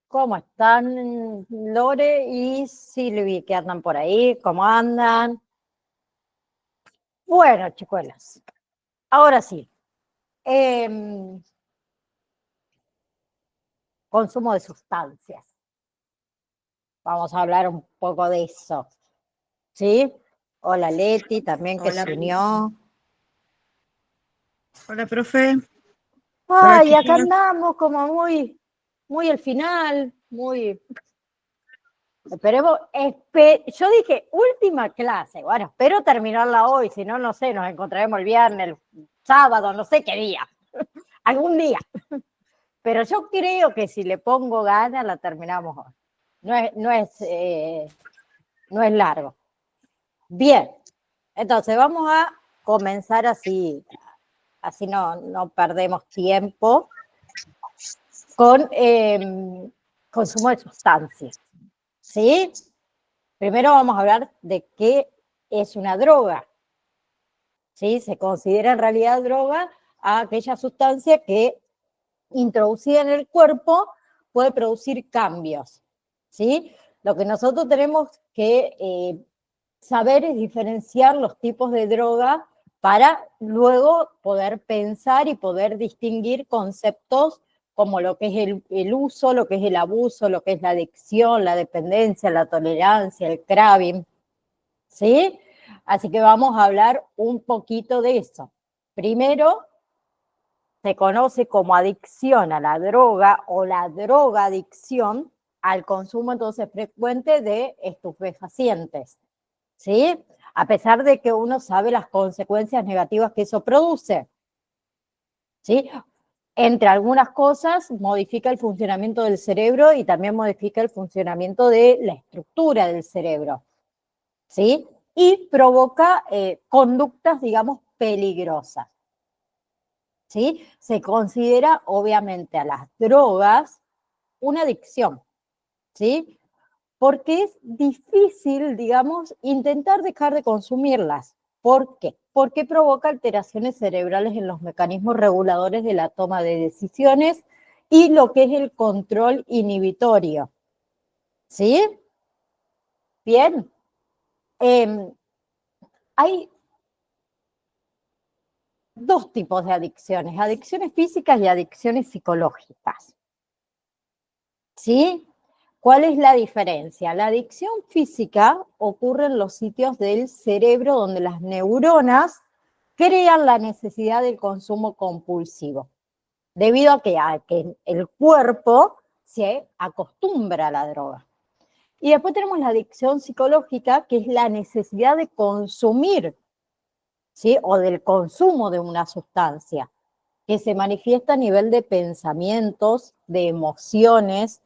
¿Cómo están Lore y Silvi, que andan por ahí? ¿Cómo andan? Bueno, chicuelas, ahora sí. Consumo de sustancias. Vamos a hablar un poco de eso. ¿Sí? Hola Leti, también que Hola, se unió. hola, profe. Por Ay, aquí acá ya. andamos como muy al final, muy... Esperemos, yo dije última clase, bueno, espero terminarla hoy, si no, no sé, nos encontraremos el viernes, el sábado, no sé qué día, algún día. Pero yo creo que si le pongo ganas la terminamos hoy. No es largo. Bien, entonces vamos a comenzar así no perdemos tiempo, con consumo de sustancias, ¿sí? Primero vamos a hablar de qué es una droga, ¿sí? Se considera en realidad droga a aquella sustancia que introducida en el cuerpo puede producir cambios, ¿sí? Lo que nosotros tenemos que saber es diferenciar los tipos de droga para luego poder pensar y poder distinguir conceptos como lo que es el uso, lo que es el abuso, lo que es la adicción, la dependencia, la tolerancia, el craving, ¿sí? Así que vamos a hablar un poquito de eso. Primero, se conoce como adicción a la droga o la drogadicción al consumo entonces frecuente de estupefacientes, ¿sí? A pesar de que uno sabe las consecuencias negativas que eso produce, ¿sí? Entre algunas cosas, modifica el funcionamiento del cerebro y también modifica el funcionamiento de la estructura del cerebro, ¿sí? Y provoca conductas, digamos, peligrosas, ¿sí? Se considera, obviamente, a las drogas una adicción, ¿sí? Porque es difícil, digamos, intentar dejar de consumirlas. ¿Por qué? Porque provoca alteraciones cerebrales en los mecanismos reguladores de la toma de decisiones y lo que es el control inhibitorio, ¿sí? Bien. Hay dos tipos de adicciones físicas y adicciones psicológicas, ¿sí? ¿Cuál es la diferencia? La adicción física ocurre en los sitios del cerebro donde las neuronas crean la necesidad del consumo compulsivo, debido a que el cuerpo se acostumbra a la droga. Y después tenemos la adicción psicológica, que es la necesidad de consumir, ¿sí? O del consumo de una sustancia, que se manifiesta a nivel de pensamientos, de emociones,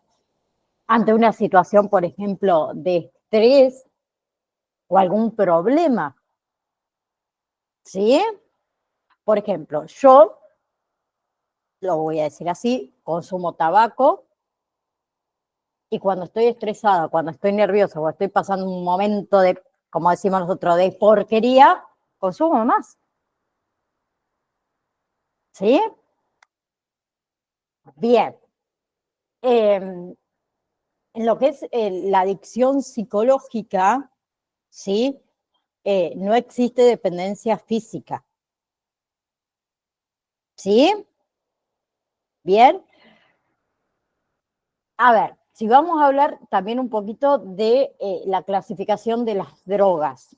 ante una situación, por ejemplo, de estrés o algún problema, ¿sí? Por ejemplo, yo, lo voy a decir así, consumo tabaco y cuando estoy estresada, cuando estoy nerviosa o estoy pasando un momento de, como decimos nosotros, de porquería, consumo más, ¿sí? Bien. En lo que es la adicción psicológica, ¿sí? No existe dependencia física, ¿sí? Bien. A ver, si vamos a hablar también un poquito de la clasificación de las drogas,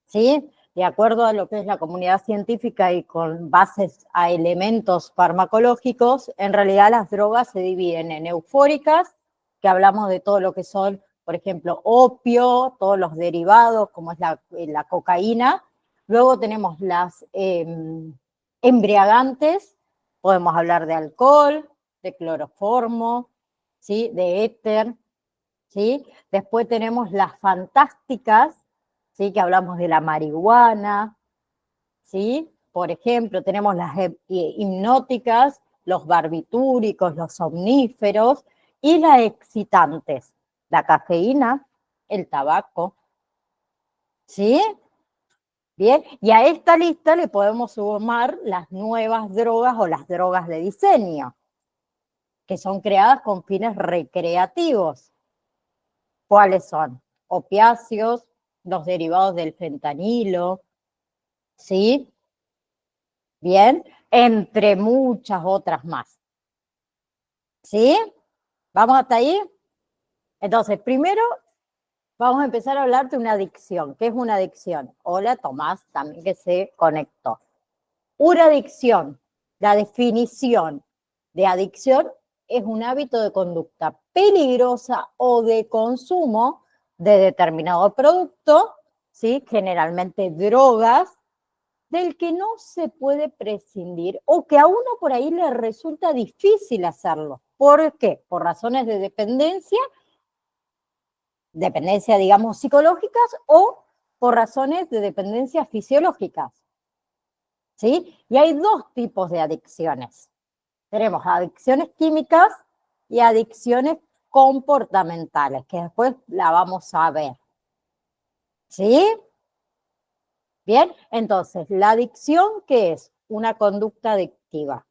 ¿sí? De acuerdo a lo que es la comunidad científica y con bases a elementos farmacológicos, en realidad las drogas se dividen en eufóricas, que hablamos de todo lo que son, por ejemplo, opio, todos los derivados, como es la cocaína. Luego tenemos las embriagantes, podemos hablar de alcohol, de cloroformo, ¿sí? De éter, ¿sí? Después tenemos las fantásticas, ¿sí? Que hablamos de la marihuana, ¿sí? Por ejemplo, tenemos las hipnóticas, los barbitúricos, los somníferos y las excitantes, la cafeína, el tabaco, ¿sí? Bien, y a esta lista le podemos sumar las nuevas drogas o las drogas de diseño, que son creadas con fines recreativos. ¿Cuáles son? Opiáceos, los derivados del fentanilo, ¿sí? Bien, entre muchas otras más. ¿Sí? ¿Vamos hasta ahí? Entonces, primero vamos a empezar a hablar de una adicción. ¿Qué es una adicción? Hola, Tomás, también que se conectó. Una adicción, la definición de adicción es un hábito de conducta peligrosa o de consumo de determinado producto, ¿sí? Generalmente drogas, del que no se puede prescindir o que a uno por ahí le resulta difícil hacerlo. ¿Por qué? Por razones de dependencia, digamos, psicológicas o por razones de dependencia fisiológicas. ¿Sí? Y hay dos tipos de adicciones. Tenemos adicciones químicas y adicciones comportamentales, que después la vamos a ver. ¿Sí? Bien, entonces, la adicción, ¿qué es? Una conducta adictiva,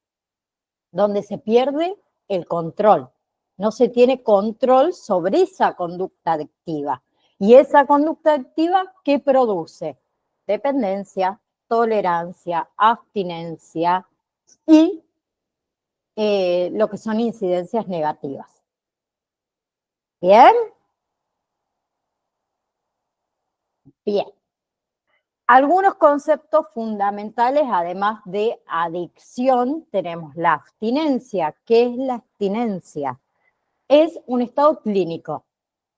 donde se pierde el control. No se tiene control sobre esa conducta adictiva. Y esa conducta adictiva, ¿qué produce? Dependencia, tolerancia, abstinencia y lo que son incidencias negativas. ¿Bien? Bien. Algunos conceptos fundamentales, además de adicción, tenemos la abstinencia. ¿Qué es la abstinencia? Es un estado clínico,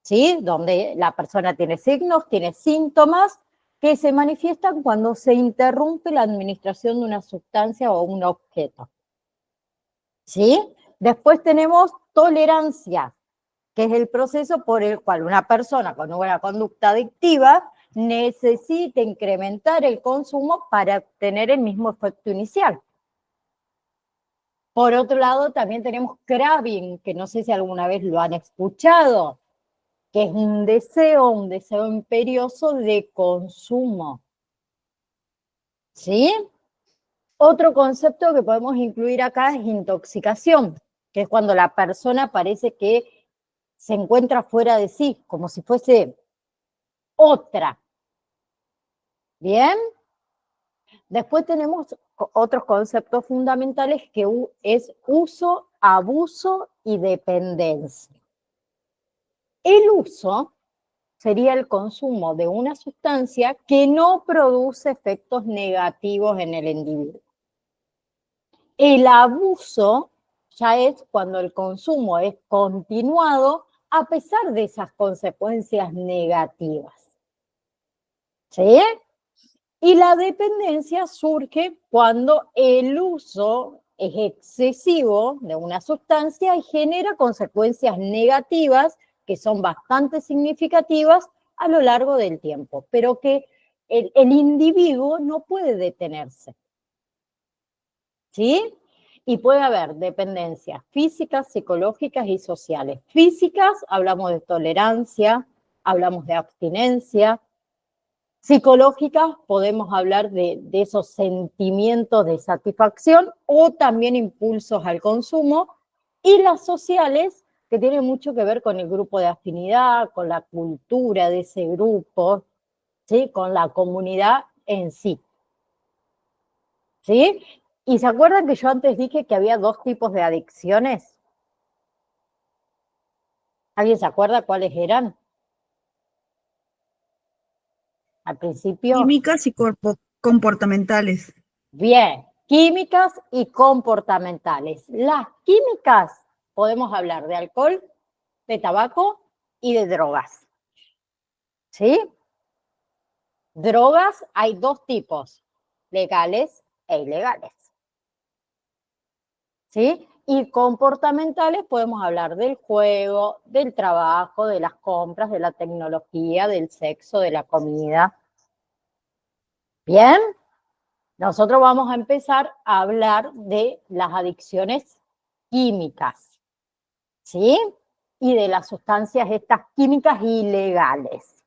¿sí? Donde la persona tiene signos, tiene síntomas que se manifiestan cuando se interrumpe la administración de una sustancia o un objeto, ¿sí? Después tenemos tolerancia, que es el proceso por el cual una persona con una conducta adictiva necesita incrementar el consumo para obtener el mismo efecto inicial. Por otro lado, también tenemos craving, que no sé si alguna vez lo han escuchado, que es un deseo imperioso de consumo. ¿Sí? Otro concepto que podemos incluir acá es intoxicación, que es cuando la persona parece que se encuentra fuera de sí, como si fuese otra. ¿Bien? Después tenemos otros conceptos fundamentales que es uso, abuso y dependencia. El uso sería el consumo de una sustancia que no produce efectos negativos en el individuo. El abuso ya es cuando el consumo es continuado a pesar de esas consecuencias negativas. ¿Sí? Y la dependencia surge cuando el uso es excesivo de una sustancia y genera consecuencias negativas que son bastante significativas a lo largo del tiempo, pero que el individuo no puede detenerse. ¿Sí? Y puede haber dependencias físicas, psicológicas y sociales. Físicas, hablamos de tolerancia, hablamos de abstinencia. Psicológicas, podemos hablar de esos sentimientos de satisfacción o también impulsos al consumo. Y las sociales, que tienen mucho que ver con el grupo de afinidad, con la cultura de ese grupo, ¿sí? Con la comunidad en sí. ¿Sí? ¿Y se acuerdan que yo antes dije que había dos tipos de adicciones? ¿Alguien se acuerda cuáles eran? Al principio. Químicas y comportamentales. Bien, químicas y comportamentales. Las químicas, podemos hablar de alcohol, de tabaco y de drogas. ¿Sí? Drogas hay dos tipos, legales e ilegales. ¿Sí? Y comportamentales podemos hablar del juego, del trabajo, de las compras, de la tecnología, del sexo, de la comida. ¿Bien? Nosotros vamos a empezar a hablar de las adicciones químicas, ¿sí? Y de las sustancias estas químicas ilegales.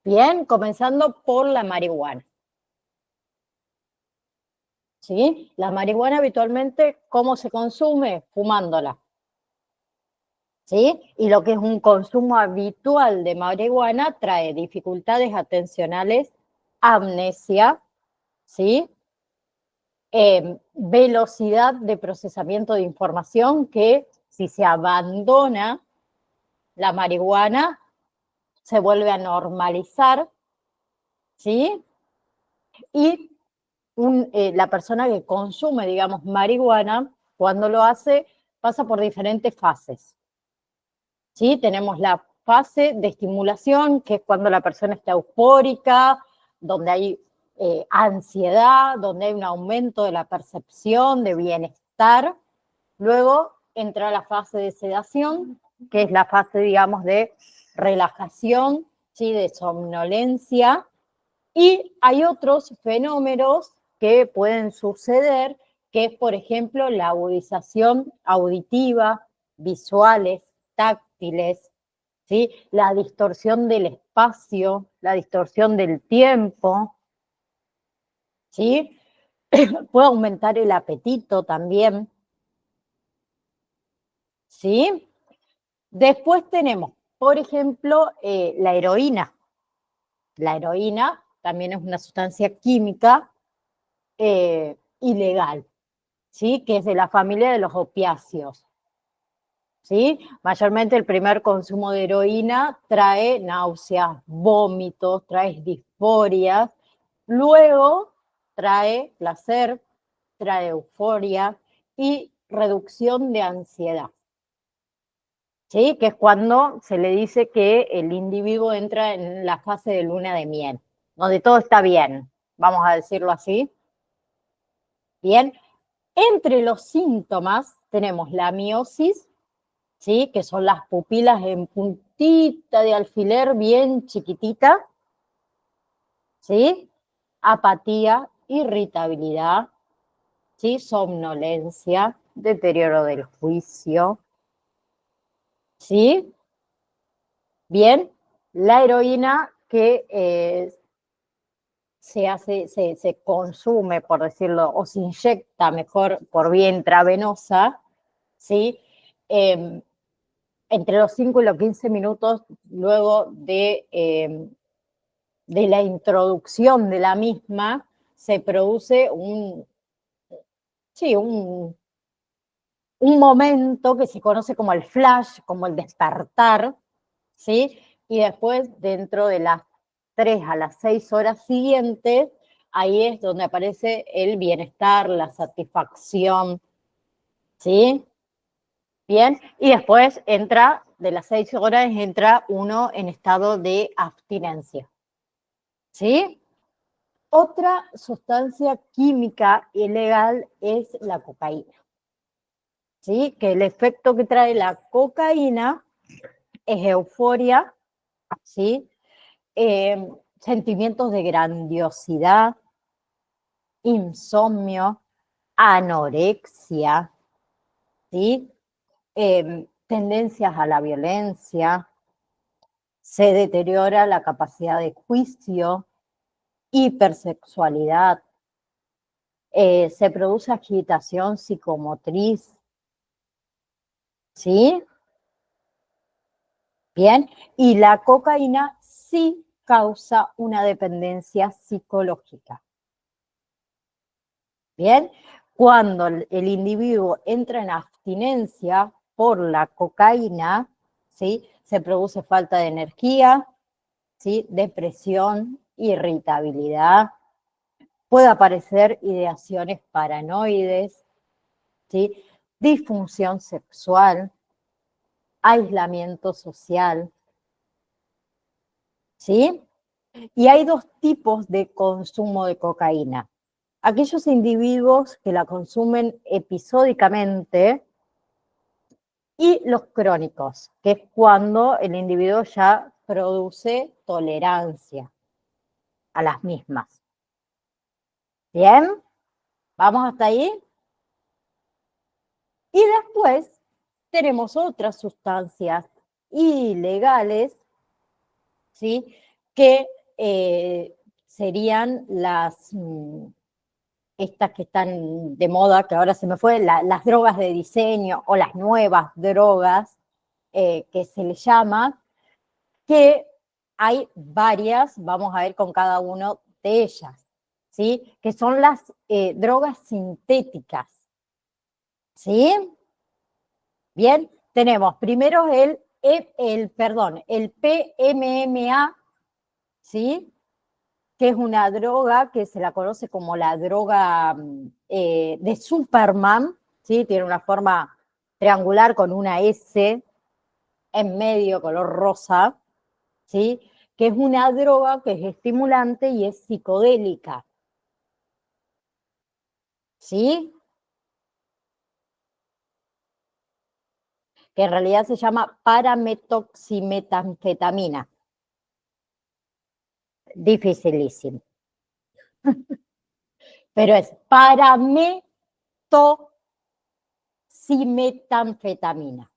Bien, comenzando por la marihuana. ¿Sí? La marihuana habitualmente, ¿cómo se consume? Fumándola. ¿Sí? Y lo que es un consumo habitual de marihuana trae dificultades atencionales, amnesia, ¿sí? Velocidad de procesamiento de información que si se abandona la marihuana se vuelve a normalizar, ¿sí? Y la persona que consume, digamos, marihuana, cuando lo hace, pasa por diferentes fases. ¿Sí? Tenemos la fase de estimulación, que es cuando la persona está eufórica, donde hay ansiedad, donde hay un aumento de la percepción de bienestar. Luego entra la fase de sedación, que es la fase, digamos, de relajación, ¿sí? De somnolencia. Y hay otros fenómenos que pueden suceder, que es, por ejemplo, la agudización auditiva, visuales, táctiles, ¿sí? La distorsión del espacio, la distorsión del tiempo, ¿sí? Puede aumentar el apetito también, ¿sí? Después tenemos, por ejemplo, la heroína. La heroína también es una sustancia química ilegal, ¿sí? Que es de la familia de los opiáceos. ¿Sí? Mayormente el primer consumo de heroína trae náuseas, vómitos, trae disforias, luego trae placer, trae euforia y reducción de ansiedad. ¿Sí? Que es cuando se le dice que el individuo entra en la fase de luna de miel, donde todo está bien, vamos a decirlo así. Bien, entre los síntomas tenemos la miosis, ¿sí? Que son las pupilas en puntita de alfiler, bien chiquitita, ¿sí? Apatía, irritabilidad, ¿sí? Somnolencia, deterioro del juicio, ¿sí? Bien, la heroína que se consume, por decirlo, o se inyecta mejor por vía intravenosa, ¿sí? Entre los 5 y los 15 minutos luego de la introducción de la misma, se produce sí, un momento que se conoce como el flash, como el despertar, ¿sí? Y después, dentro de las 3 a las 6 horas siguientes, ahí es donde aparece el bienestar, la satisfacción, ¿sí? Bien, y después entra, de las 6 horas, entra uno en estado de abstinencia, ¿sí? Otra sustancia química ilegal es la cocaína, ¿sí? Que el efecto que trae la cocaína es euforia, ¿sí? Sentimientos de grandiosidad, insomnio, anorexia, ¿sí? Tendencias a la violencia, se deteriora la capacidad de juicio, hipersexualidad, se produce agitación psicomotriz, ¿sí? Bien, y la cocaína sí causa una dependencia psicológica. Bien, cuando el individuo entra en abstinencia por la cocaína, ¿sí? Se produce falta de energía, ¿sí? Depresión, irritabilidad, puede aparecer ideaciones paranoides, ¿sí? Disfunción sexual, aislamiento social, ¿sí? Y hay dos tipos de consumo de cocaína. Aquellos individuos que la consumen episódicamente y los crónicos, que es cuando el individuo ya produce tolerancia a las mismas. ¿Bien? ¿Vamos hasta ahí? Y después tenemos otras sustancias ilegales, ¿sí? Que serían estas que están de moda, que ahora se me fue, las drogas de diseño o las nuevas drogas que se le llama, que hay varias, vamos a ver con cada uno de ellas, ¿sí? Que son las drogas sintéticas, ¿sí? Bien, tenemos primero el PMMA, ¿sí? Que es una droga que se la conoce como la droga de Superman, ¿sí? Tiene una forma triangular con una S en medio, color rosa, ¿sí? Que es una droga que es estimulante y es psicodélica, ¿sí? Que en realidad se llama parametoximetanfetamina. Dificilísimo. Pero es parametoximetanfetamina.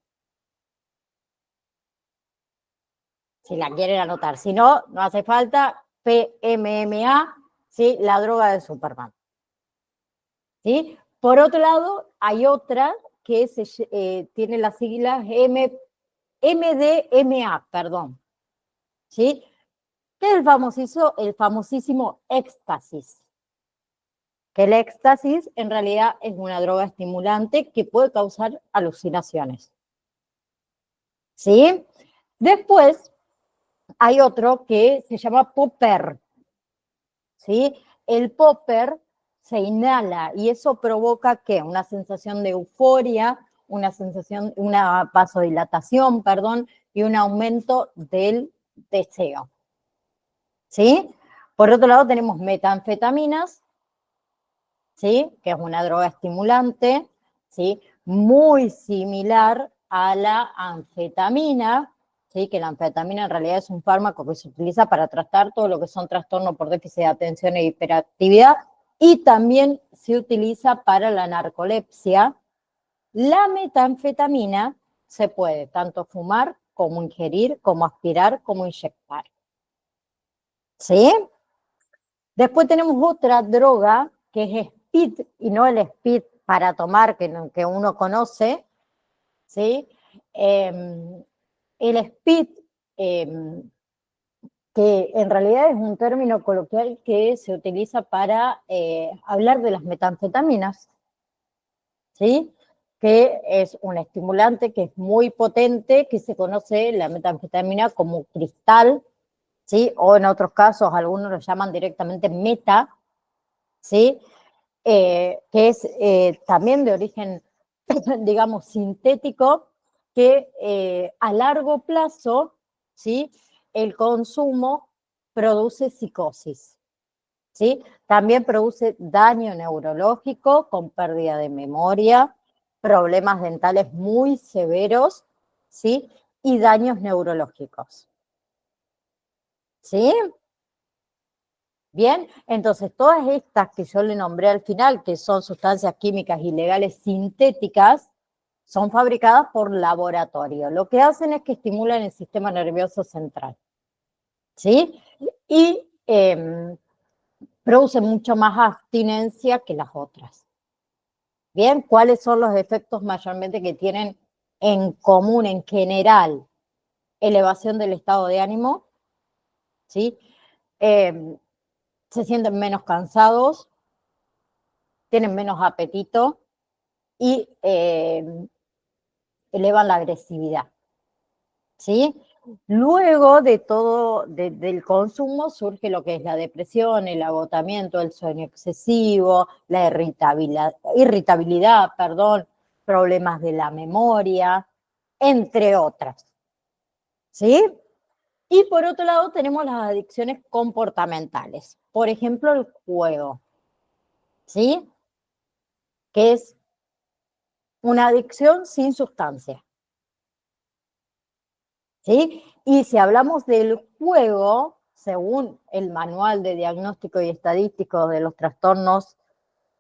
Si la quieren anotar. Si no, no hace falta. PMMA, ¿sí? La droga de Superman. ¿Sí? Por otro lado, hay otra que tiene las siglas MDMA, perdón. ¿Sí? Que es el famosísimo éxtasis. Que el éxtasis en realidad es una droga estimulante que puede causar alucinaciones. ¿Sí? Después hay otro que se llama popper. ¿Sí? El popper se inhala y eso provoca ¿qué? Una sensación de euforia, una vasodilatación, perdón, y un aumento del deseo. ¿Sí? Por otro lado tenemos metanfetaminas, ¿sí? Que es una droga estimulante, ¿sí? Muy similar a la anfetamina, ¿sí? Que la anfetamina en realidad es un fármaco que se utiliza para tratar todo lo que son trastornos por déficit de atención e hiperactividad, y también se utiliza para la narcolepsia. La metanfetamina se puede tanto fumar como ingerir, como aspirar, como inyectar. ¿Sí? Después tenemos otra droga que es speed, y no el speed para tomar que uno conoce, ¿sí? El speed, que en realidad es un término coloquial que se utiliza para hablar de las metanfetaminas, ¿sí? Que es un estimulante que es muy potente, que se conoce la metanfetamina como cristal, ¿sí? O en otros casos algunos lo llaman directamente meta, ¿sí? Que es también de origen, digamos, sintético, que a largo plazo, ¿sí? El consumo produce psicosis, ¿sí? También produce daño neurológico con pérdida de memoria, problemas dentales muy severos, ¿sí? Y daños neurológicos, ¿sí? Bien, entonces todas estas que yo le nombré al final, que son sustancias químicas ilegales sintéticas, son fabricadas por laboratorio. Lo que hacen es que estimulan el sistema nervioso central, ¿sí? Y producen mucho más abstinencia que las otras. Bien, ¿cuáles son los efectos mayormente que tienen en común, en general? Elevación del estado de ánimo, ¿sí? Se sienten menos cansados, tienen menos apetito y elevan la agresividad, ¿sí? Luego de todo, del consumo, surge lo que es la depresión, el agotamiento, el sueño excesivo, la irritabilidad, perdón, problemas de la memoria, entre otras, ¿sí? Y por otro lado tenemos las adicciones comportamentales, por ejemplo, el juego, ¿sí? Que es una adicción sin sustancia, ¿sí? Y si hablamos del juego, según el Manual de Diagnóstico y Estadístico de los Trastornos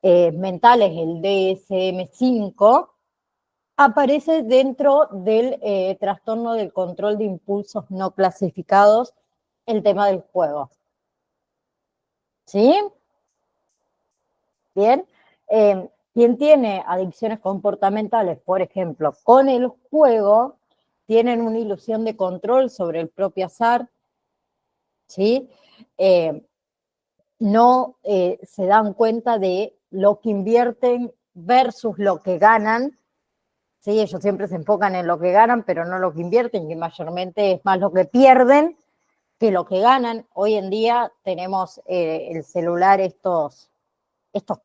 Mentales, el DSM-5, aparece dentro del trastorno del control de impulsos no clasificados el tema del juego. ¿Sí? Bien. Quien tiene adicciones comportamentales, por ejemplo, con el juego, tienen una ilusión de control sobre el propio azar, ¿sí? No se dan cuenta de lo que invierten versus lo que ganan. Sí, ellos siempre se enfocan en lo que ganan, pero no lo que invierten, que mayormente es más lo que pierden que lo que ganan. Hoy en día tenemos el celular, estos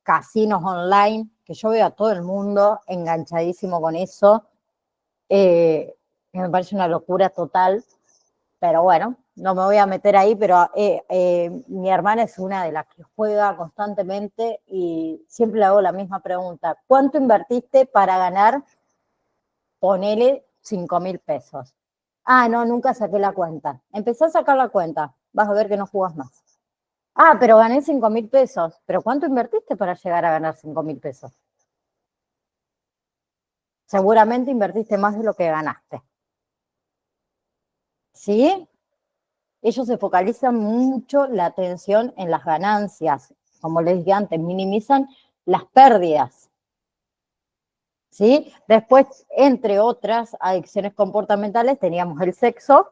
casinos online, que yo veo a todo el mundo enganchadísimo con eso, que me parece una locura total, pero bueno, no me voy a meter ahí, pero mi hermana es una de las que juega constantemente y siempre le hago la misma pregunta: ¿cuánto invertiste para ganar? Ponele 5.000 pesos. Ah, no, nunca saqué la cuenta. Empecé a sacar la cuenta, vas a ver que no jugás más. Ah, pero gané 5.000 pesos. ¿Pero cuánto invertiste para llegar a ganar 5.000 pesos? Seguramente invertiste más de lo que ganaste. ¿Sí? Ellos se focalizan mucho la atención en las ganancias. Como les dije antes, minimizan las pérdidas. ¿Sí? Después, entre otras adicciones comportamentales, teníamos el sexo,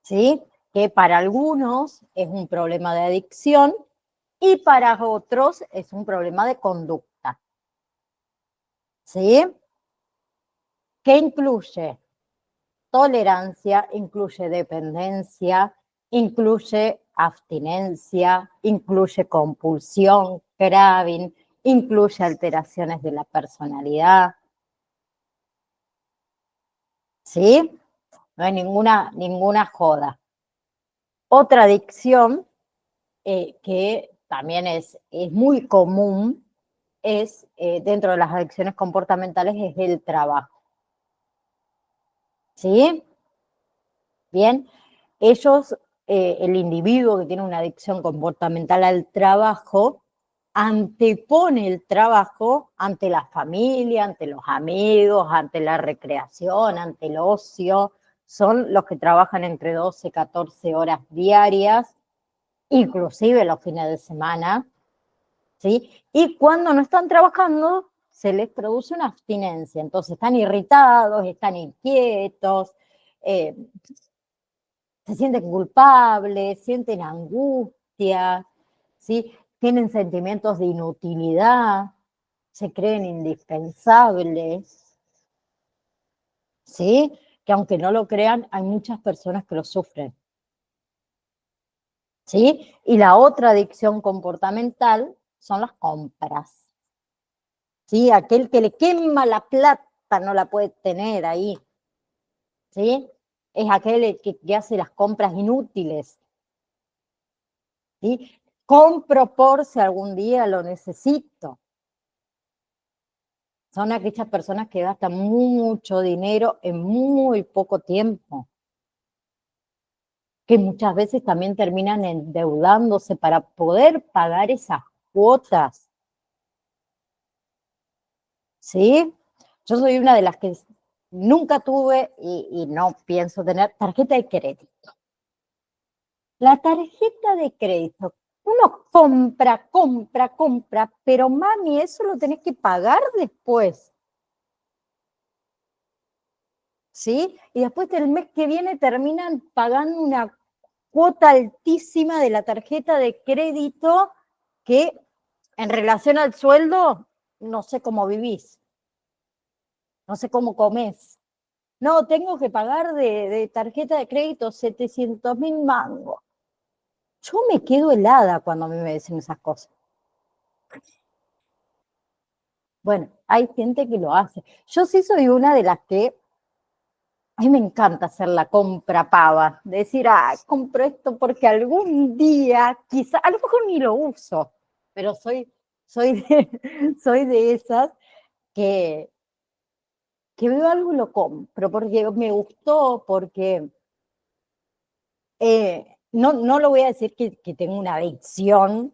¿sí? Que para algunos es un problema de adicción y para otros es un problema de conducta. ¿Sí? ¿Qué incluye? Tolerancia, incluye dependencia, incluye abstinencia, incluye compulsión, craving, incluye alteraciones de la personalidad. ¿Sí? No hay ninguna joda. Otra adicción que también es muy común es, dentro de las adicciones comportamentales, es el trabajo. ¿Sí? Bien, ellos, el individuo que tiene una adicción comportamental al trabajo, antepone el trabajo ante la familia, ante los amigos, ante la recreación, ante el ocio. Son los que trabajan entre 12 y 14 horas diarias, inclusive los fines de semana, ¿sí? Y cuando no están trabajando, se les produce una abstinencia. Entonces están irritados, están inquietos, eh, se sienten culpables, sienten angustia, ¿sí? Tienen sentimientos de inutilidad, se creen indispensables, ¿sí? Que aunque no lo crean, hay muchas personas que lo sufren, ¿sí? Y la otra adicción comportamental son las compras, ¿sí? Aquel que le quema la plata no la puede tener ahí, ¿sí? Es aquel que hace las compras inútiles, ¿sí? Compro por si algún día lo necesito. Son aquellas personas que gastan mucho dinero en muy poco tiempo, que muchas veces también terminan endeudándose para poder pagar esas cuotas, ¿sí? Yo soy una de las que nunca tuve y no pienso tener tarjeta de crédito. La tarjeta de crédito, uno compra, pero mami, eso lo tenés que pagar después, ¿sí? Y después del mes que viene terminan pagando una cuota altísima de la tarjeta de crédito que en relación al sueldo, no sé cómo vivís, no sé cómo comés. No, tengo que pagar de tarjeta de crédito 700.000 mangos. Yo me quedo helada cuando a mí me dicen esas cosas. Bueno, hay gente que lo hace. Yo sí soy una de las que, a mí me encanta hacer la compra pava, decir, ah, compro esto porque algún día, quizá, a lo mejor ni lo uso, pero soy de esas que, que veo algo y lo compro, porque me gustó, porque no lo voy a decir que tengo una adicción,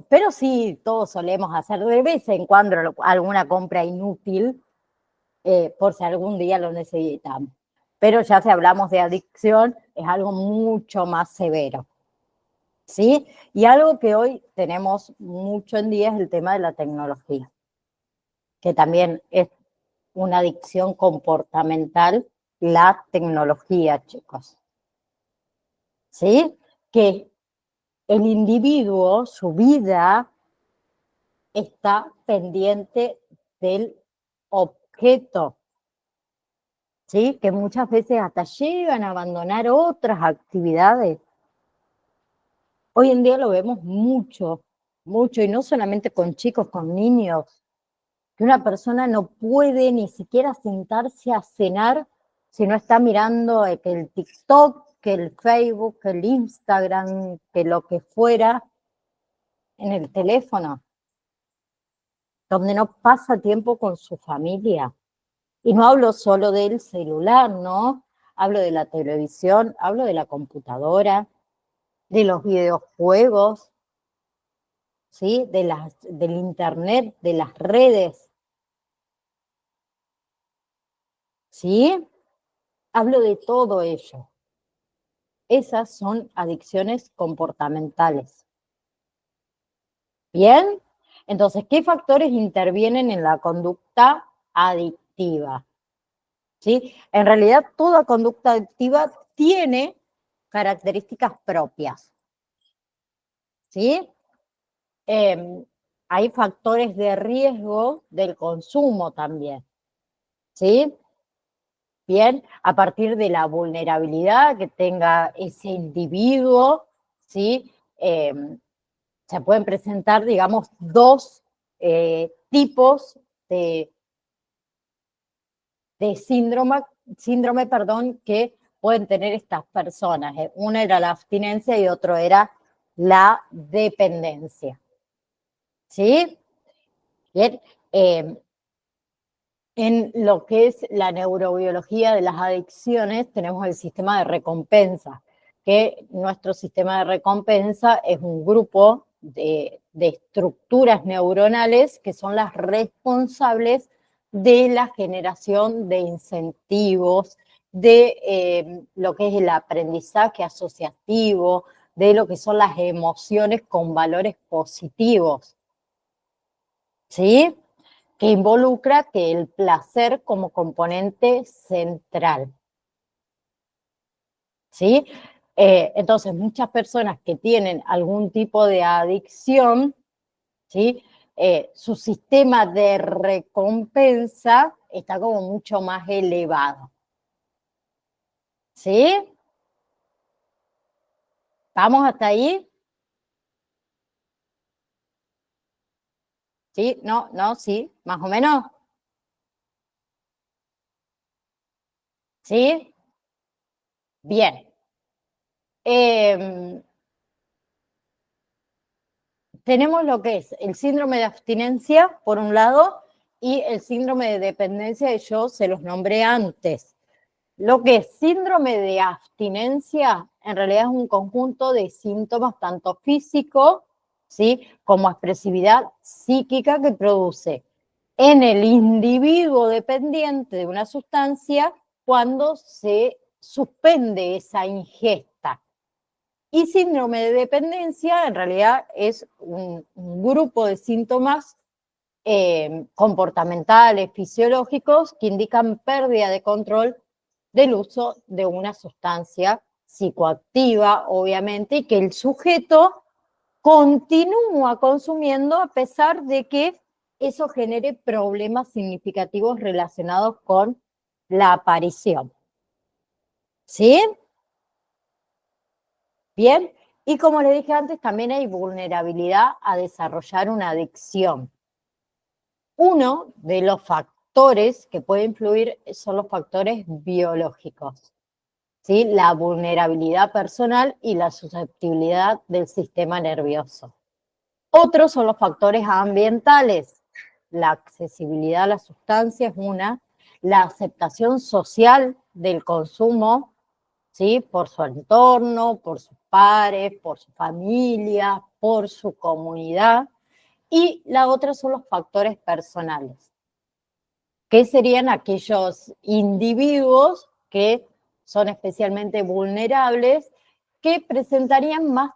pero sí, todos solemos hacer de vez en cuando alguna compra inútil, por si algún día lo necesitamos. Pero ya si hablamos de adicción, es algo mucho más severo, ¿sí? Y algo que hoy tenemos mucho en día es el tema de la tecnología, que también es una adicción comportamental, la tecnología, chicos, ¿sí? Que el individuo, su vida, está pendiente del objeto, ¿sí? Que muchas veces hasta llegan a abandonar otras actividades. Hoy en día lo vemos mucho, mucho, y no solamente con chicos, con niños, que una persona no puede ni siquiera sentarse a cenar si no está mirando que el TikTok, que el Facebook, que el Instagram, que lo que fuera en el teléfono, donde no pasa tiempo con su familia. Y no hablo solo del celular, ¿no? Hablo de la televisión, hablo de la computadora, de los videojuegos, ¿sí? Del internet, de las redes, ¿sí? Hablo de todo ello. Esas son adicciones comportamentales. ¿Bien? Entonces, ¿qué factores intervienen en la conducta adictiva? ¿Sí? En realidad, toda conducta adictiva tiene características propias. ¿Sí? Hay factores de riesgo del consumo también. ¿Sí? Bien, a partir de la vulnerabilidad que tenga ese individuo, ¿sí? Se pueden presentar, digamos, dos tipos de síndrome, perdón, que pueden tener estas personas. Una era la abstinencia y otro era la dependencia. ¿Sí? Bien. En lo que es la neurobiología de las adicciones, tenemos el sistema de recompensa, que nuestro sistema de recompensa es un grupo de estructuras neuronales que son las responsables de la generación de incentivos, de lo que es el aprendizaje asociativo, de lo que son las emociones con valores positivos. ¿Sí? Que involucra que el placer como componente central. ¿Sí? Entonces, muchas personas que tienen algún tipo de adicción, ¿sí? Su sistema de recompensa está como mucho más elevado. ¿Sí? ¿Vamos hasta ahí? ¿Sí? ¿No? ¿No? ¿Sí? ¿Más o menos? ¿Sí? Bien. Tenemos lo que es el síndrome de abstinencia, por un lado, y el síndrome de dependencia, y yo se los nombré antes. Lo que es síndrome de abstinencia, en realidad es un conjunto de síntomas, tanto físico, ¿sí? Como expresividad psíquica que produce en el individuo dependiente de una sustancia cuando se suspende esa ingesta. Y síndrome de dependencia en realidad es un grupo de síntomas comportamentales, fisiológicos, que indican pérdida de control del uso de una sustancia psicoactiva, obviamente, y que el sujeto continúa consumiendo a pesar de que eso genere problemas significativos relacionados con la aparición. ¿Sí? Bien, y como les dije antes, también hay vulnerabilidad a desarrollar una adicción. Uno de los factores que puede influir son los factores biológicos, ¿sí? La vulnerabilidad personal y la susceptibilidad del sistema nervioso. Otros son los factores ambientales. La accesibilidad a la sustancia es una, la aceptación social del consumo, ¿sí? Por su entorno, por sus pares, por su familia, por su comunidad. Y la otra son los factores personales, que serían aquellos individuos que son especialmente vulnerables, que presentarían más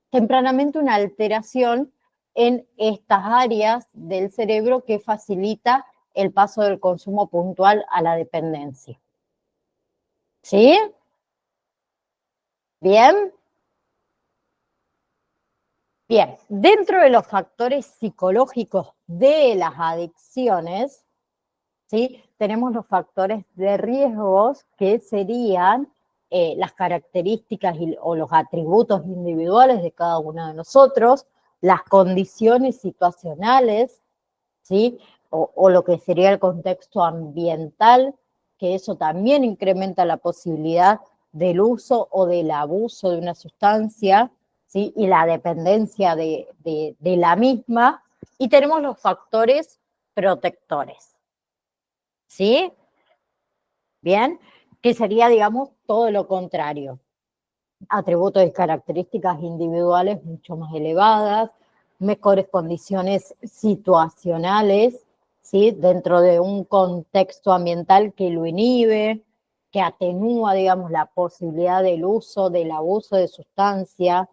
tempranamente una alteración en estas áreas del cerebro que facilita el paso del consumo puntual a la dependencia. ¿Sí? ¿Bien? Bien, dentro de los factores psicológicos de las adicciones, ¿sí? Tenemos los factores de riesgos que serían las características o los atributos individuales de cada uno de nosotros, las condiciones situacionales, ¿sí? O lo que sería el contexto ambiental, que eso también incrementa la posibilidad del uso o del abuso de una sustancia, ¿sí? Y la dependencia de la misma. Y tenemos los factores protectores, ¿sí? Bien, que sería, digamos, todo lo contrario. Atributos y características individuales mucho más elevadas, mejores condiciones situacionales, ¿sí? Dentro de un contexto ambiental que lo inhibe, que atenúa, digamos, la posibilidad del uso, del abuso de sustancia,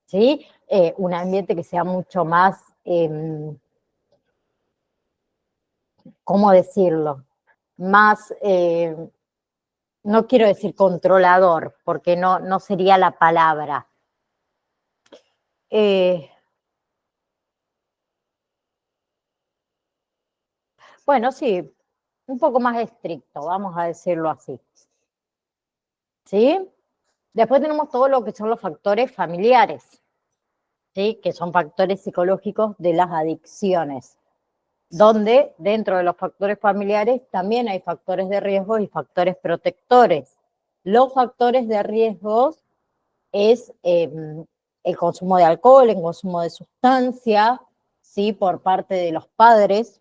¿sí? Un ambiente que sea mucho más, ¿cómo decirlo? Más, no quiero decir controlador, porque no sería la palabra. Bueno, sí, un poco más estricto, vamos a decirlo así. ¿Sí? Después tenemos todo lo que son los factores familiares, ¿sí? Que son factores psicológicos de las adicciones, donde dentro de los factores familiares también hay factores de riesgo y factores protectores. Los factores de riesgo es el consumo de alcohol, el consumo de sustancia, ¿sí? Por parte de los padres,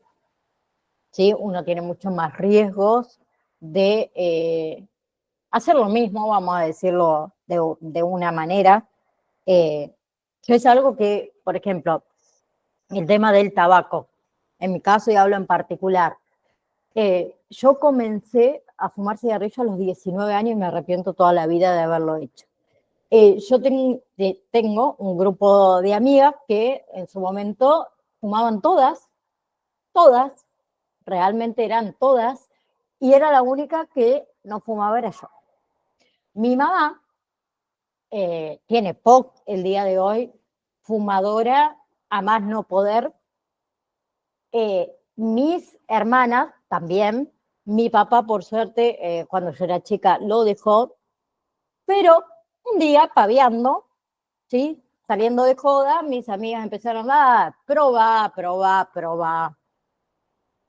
¿sí? Uno tiene mucho más riesgos de hacer lo mismo, vamos a decirlo de una manera. Es algo que, por ejemplo, el tema del tabaco, en mi caso y hablo en particular, yo comencé a fumar cigarrillo a los 19 años y me arrepiento toda la vida de haberlo hecho. Yo tengo un grupo de amigas que en su momento fumaban todas, realmente eran todas, y era la única que no fumaba era yo. Mi mamá tiene POC el día de hoy, fumadora a más no poder. Mis hermanas también. Mi papá, por suerte, cuando yo era chica, lo dejó, pero un día, paviando, ¿sí? Saliendo de joda, mis amigas empezaron a probar.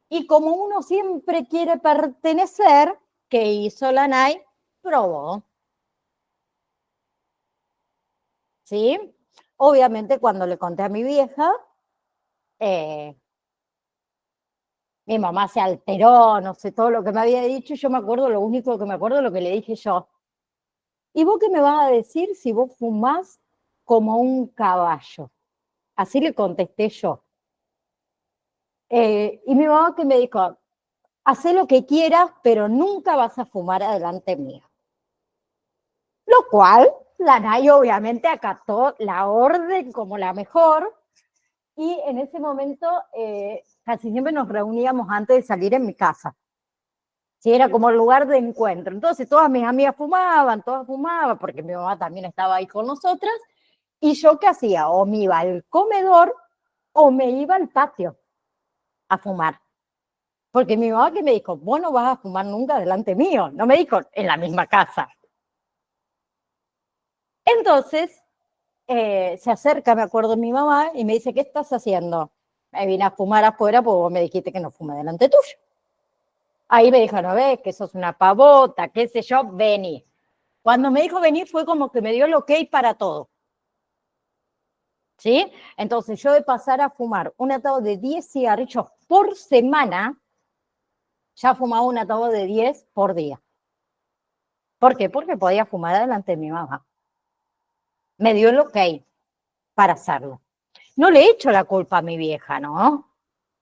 Y como uno siempre quiere pertenecer, ¿qué hizo la Nay? Probó. ¿Sí? Obviamente cuando le conté a mi vieja, mi mamá se alteró, no sé todo lo que me había dicho, yo me acuerdo, lo único que me acuerdo es lo que le dije yo. ¿Y vos qué me vas a decir si vos fumás como un caballo? Así le contesté yo. Y mi mamá que me dijo, hacé lo que quieras, pero nunca vas a fumar adelante mío. Lo cual, la Nay obviamente acató la orden como la mejor, y en ese momento casi siempre nos reuníamos antes de salir en mi casa. Sí, era como el lugar de encuentro. Entonces todas mis amigas fumaban, todas fumaban, porque mi mamá también estaba ahí con nosotras, y yo qué hacía, o me iba al comedor o me iba al patio a fumar. Porque mi mamá que me dijo, vos no vas a fumar nunca delante mío, no me dijo en la misma casa. Entonces se acerca, me acuerdo, mi mamá y me dice, ¿qué estás haciendo? Me vine a fumar afuera porque vos me dijiste que no fume delante tuyo. Ahí me dijo, no ves, que sos una pavota, qué sé yo, vení. Cuando me dijo venir fue como que me dio el ok para todo. ¿Sí? Entonces yo de pasar a fumar un atado de 10 cigarrillos por semana, ya fumaba un atado de 10 por día. ¿Por qué? Porque podía fumar delante de mi mamá. Me dio el ok para hacerlo. No le echo la culpa a mi vieja, ¿no?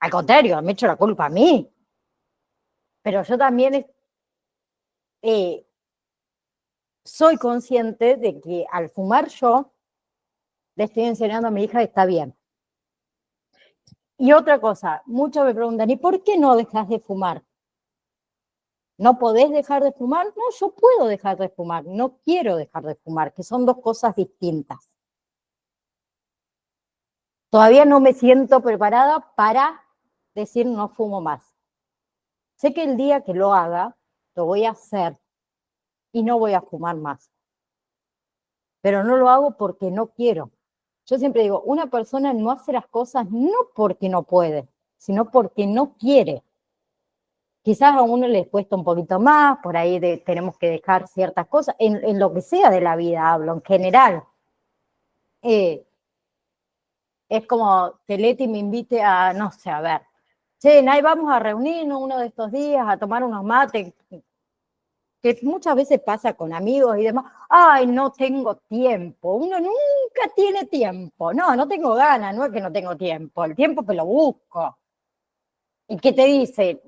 Al contrario, me echo la culpa a mí. Pero yo también soy consciente de que al fumar yo, le estoy enseñando a mi hija que está bien. Y otra cosa, muchos me preguntan, ¿y por qué no dejas de fumar? ¿No podés dejar de fumar? No, yo puedo dejar de fumar, no quiero dejar de fumar, que son dos cosas distintas. Todavía no me siento preparada para decir no fumo más. Sé que el día que lo haga, lo voy a hacer y no voy a fumar más. Pero no lo hago porque no quiero. Yo siempre digo, una persona no hace las cosas no porque no puede, sino porque no quiere. Quizás a uno les cuesta un poquito más, por ahí tenemos que dejar ciertas cosas, en lo que sea de la vida hablo, en general. Es como que Leti me invite a, no sé, a ver, che, Nay, vamos a reunirnos uno de estos días a tomar unos mates, que muchas veces pasa con amigos y demás. Ay, no tengo tiempo. Uno nunca tiene tiempo. No, no tengo ganas, no es que no tengo tiempo. El tiempo que lo busco. ¿Y qué te dice?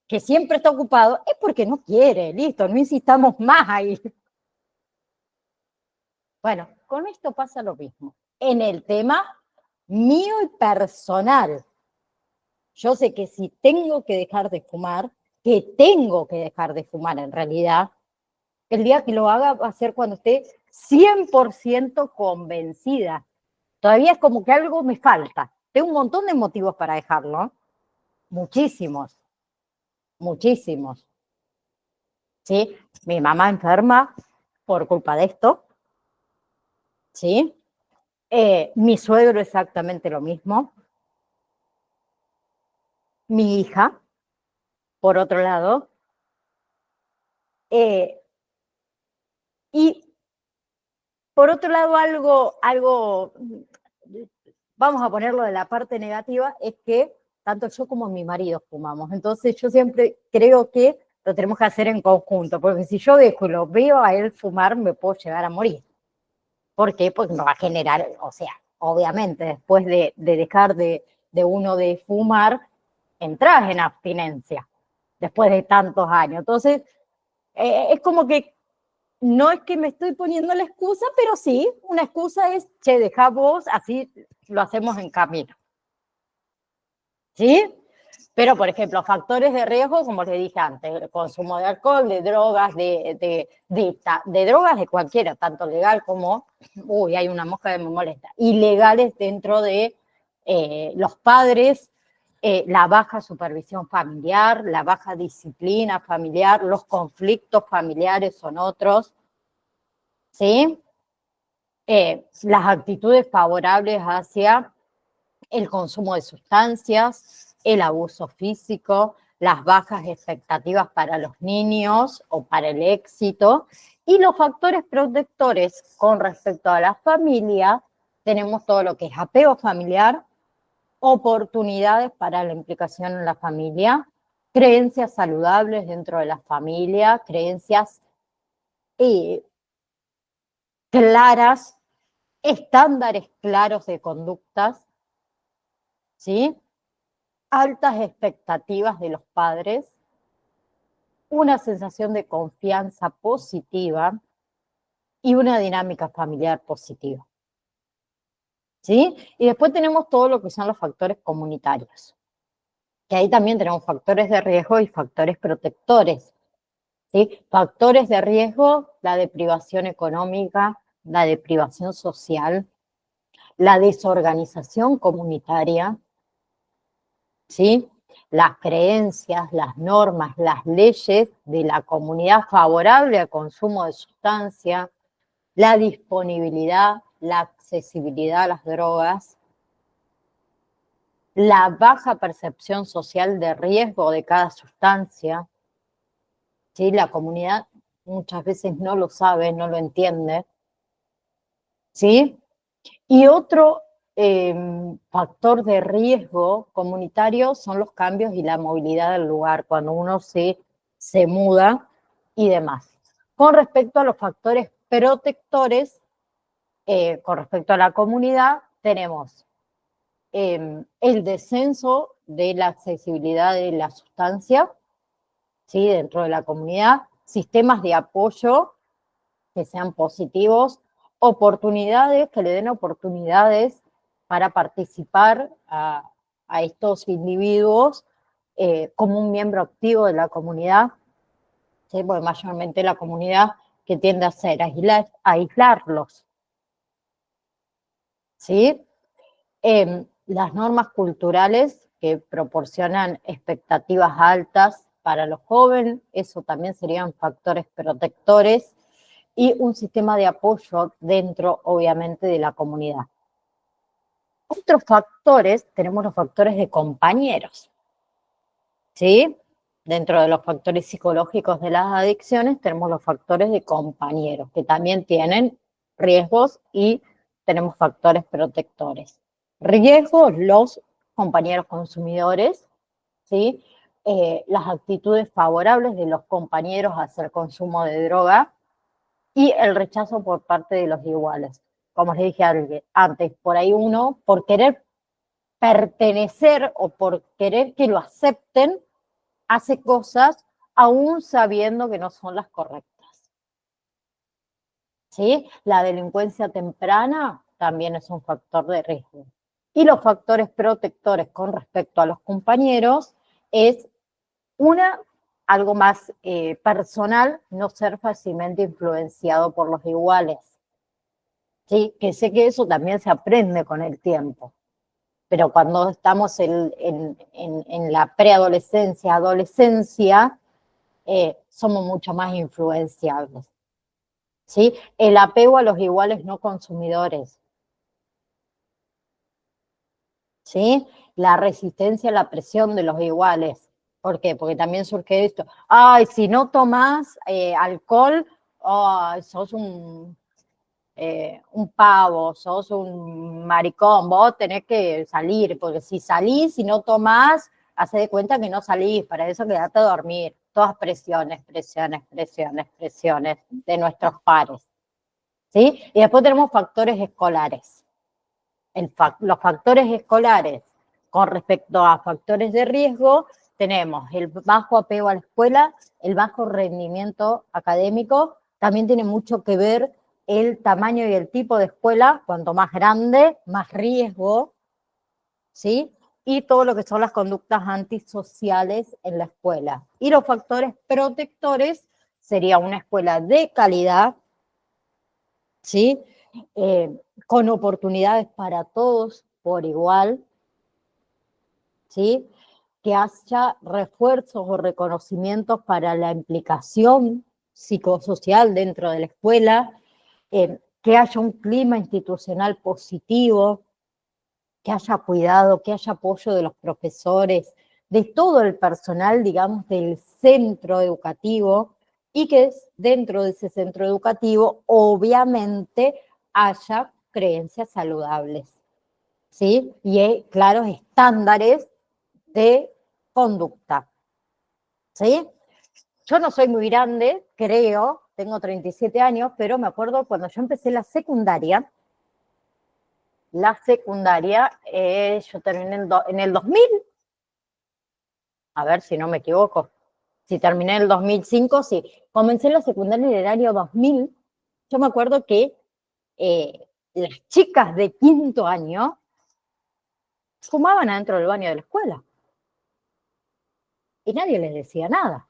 Que siempre está ocupado, es porque no quiere, listo, no insistamos más ahí. Bueno, con esto pasa lo mismo. En el tema mío y personal, yo sé que si tengo que dejar de fumar, que tengo que dejar de fumar en realidad, el día que lo haga va a ser cuando esté 100% convencida. Todavía es como que algo me falta. Tengo un montón de motivos para dejarlo, muchísimos, muchísimos. ¿Sí? Mi mamá enferma por culpa de esto, ¿sí? Mi suegro exactamente lo mismo. Mi hija, por otro lado. Y por otro lado, algo, vamos a ponerlo de la parte negativa, es que tanto yo como mi marido fumamos. Entonces yo siempre creo que lo tenemos que hacer en conjunto, porque si yo dejo y lo veo a él fumar, me puedo llegar a morir. ¿Por qué? Porque me va a generar, o sea, obviamente después de dejar de uno de fumar, entras en abstinencia después de tantos años. Entonces, es como que no es que me estoy poniendo la excusa, pero sí, una excusa es, che, deja vos, así lo hacemos en camino. ¿Sí? Pero, por ejemplo, factores de riesgo, como les dije antes, el consumo de alcohol, de drogas, de drogas de cualquiera, tanto legal como, uy, hay una mosca que me molesta, ilegales dentro de los padres, la baja supervisión familiar, la baja disciplina familiar, los conflictos familiares son otros, ¿sí? Las actitudes favorables hacia el consumo de sustancias, el abuso físico, las bajas expectativas para los niños o para el éxito, y los factores protectores con respecto a la familia, tenemos todo lo que es apego familiar, oportunidades para la implicación en la familia, creencias saludables dentro de la familia, creencias claras, estándares claros de conductas, ¿sí? Altas expectativas de los padres, una sensación de confianza positiva y una dinámica familiar positiva, ¿sí? Y después tenemos todo lo que son los factores comunitarios, que ahí también tenemos factores de riesgo y factores protectores, ¿sí? Factores de riesgo, la deprivación económica, la deprivación social, la desorganización comunitaria, ¿sí? Las creencias, las normas, las leyes de la comunidad favorable al consumo de sustancia, la disponibilidad, la accesibilidad a las drogas, la baja percepción social de riesgo de cada sustancia, ¿sí? La comunidad muchas veces no lo sabe, no lo entiende, ¿sí? Y otro factor de riesgo comunitario son los cambios y la movilidad del lugar, cuando uno se muda y demás. Con respecto a los factores protectores, con respecto a la comunidad, tenemos el descenso de la accesibilidad de la sustancia, ¿sí? Dentro de la comunidad, sistemas de apoyo, que sean positivos, oportunidades, que le den oportunidades para participar a estos individuos como un miembro activo de la comunidad, ¿sí? Porque mayormente la comunidad que tiende a hacer aislarlos, ¿sí? Las normas culturales que proporcionan expectativas altas para los jóvenes, eso también serían factores protectores, y un sistema de apoyo dentro, obviamente, de la comunidad. Otros factores, tenemos los factores de compañeros, ¿sí? Dentro de los factores psicológicos de las adicciones tenemos los factores de compañeros, que también tienen riesgos y tenemos factores protectores. Riesgos, los compañeros consumidores, ¿sí? Las actitudes favorables de los compañeros hacia el consumo de droga y el rechazo por parte de los iguales. Como les dije antes, por ahí uno, por querer pertenecer o por querer que lo acepten, hace cosas aún sabiendo que no son las correctas. ¿Sí? La delincuencia temprana también es un factor de riesgo. Y los factores protectores con respecto a los compañeros es algo más personal, no ser fácilmente influenciado por los iguales. ¿Sí? Que sé que eso también se aprende con el tiempo. Pero cuando estamos en la preadolescencia, adolescencia, somos mucho más influenciables. ¿Sí? El apego a los iguales no consumidores. ¿Sí? La resistencia a la presión de los iguales. ¿Por qué? Porque también surge esto. Ay, si no tomás alcohol, oh, sos un pavo, sos un maricón, vos tenés que salir, porque si salís y no tomás, hacé de cuenta que no salís, para eso quedate a dormir. Todas presiones, presiones, presiones, presiones de nuestros pares. ¿Sí? Y después tenemos factores escolares. Los factores escolares con respecto a factores de riesgo, tenemos el bajo apego a la escuela, el bajo rendimiento académico, también tiene mucho que ver el tamaño y el tipo de escuela, cuanto más grande, más riesgo, ¿sí? Y todo lo que son las conductas antisociales en la escuela. Y los factores protectores sería una escuela de calidad, ¿sí? Con oportunidades para todos por igual, ¿sí? Que haya refuerzos o reconocimientos para la implicación psicosocial dentro de la escuela, que haya un clima institucional positivo, que haya cuidado, que haya apoyo de los profesores, de todo el personal, digamos, del centro educativo, y que dentro de ese centro educativo, obviamente, haya creencias saludables, ¿sí? Y hay claros estándares de conducta, ¿sí? Yo no soy muy grande, creo, tengo 37 años, pero me acuerdo cuando yo empecé la secundaria, yo terminé en el 2000, a ver si no me equivoco, si terminé en el 2005, sí, comencé la secundaria en el año 2000, yo me acuerdo que las chicas de quinto año fumaban adentro del baño de la escuela y nadie les decía nada.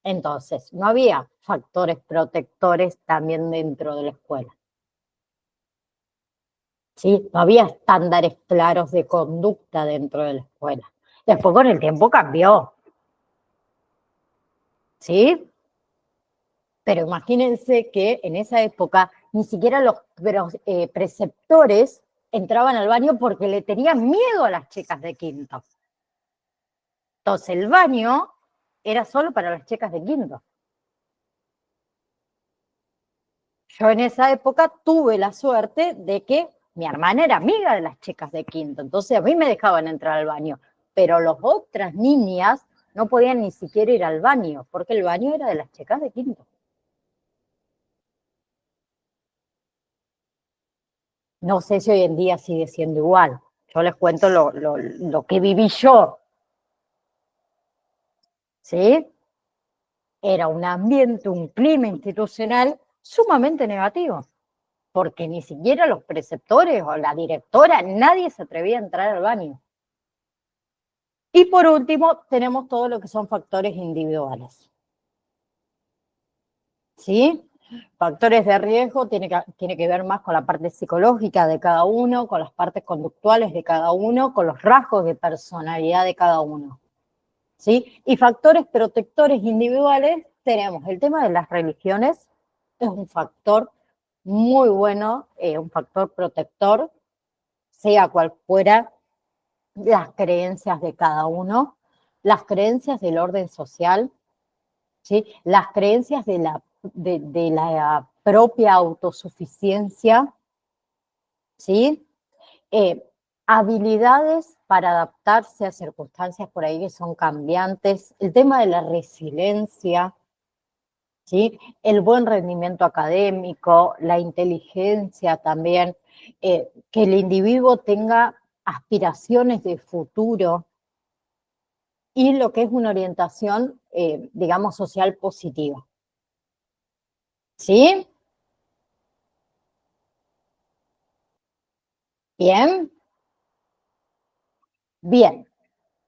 Entonces, no había factores protectores también dentro de la escuela. ¿Sí? No había estándares claros de conducta dentro de la escuela. Después con el tiempo cambió, ¿sí? Pero imagínense que en esa época ni siquiera los preceptores entraban al baño porque le tenían miedo a las chicas de quinto. Entonces el baño era solo para las chicas de quinto. Yo en esa época tuve la suerte de que mi hermana era amiga de las chicas de quinto, entonces a mí me dejaban entrar al baño, pero las otras niñas no podían ni siquiera ir al baño, porque el baño era de las chicas de quinto. No sé si hoy en día sigue siendo igual. Yo les cuento lo que viví yo. ¿sí? Era un ambiente, un clima institucional sumamente negativo, porque ni siquiera los preceptores o la directora, nadie se atrevía a entrar al baño. Y por último, tenemos todo lo que son factores individuales. ¿Sí? Factores de riesgo tiene que ver más con la parte psicológica de cada uno, con las partes conductuales de cada uno, con los rasgos de personalidad de cada uno. ¿Sí? Y factores protectores individuales, tenemos el tema de las religiones, es un factor muy bueno, un factor protector, sea cual fuera las creencias de cada uno, las creencias del orden social, ¿sí? Las creencias de la propia autosuficiencia, ¿sí? Eh, habilidades para adaptarse a circunstancias por ahí que son cambiantes, el tema de la resiliencia, ¿sí? El buen rendimiento académico, la inteligencia también, que el individuo tenga aspiraciones de futuro y lo que es una orientación, digamos, social positiva. ¿Sí? Bien. Bien.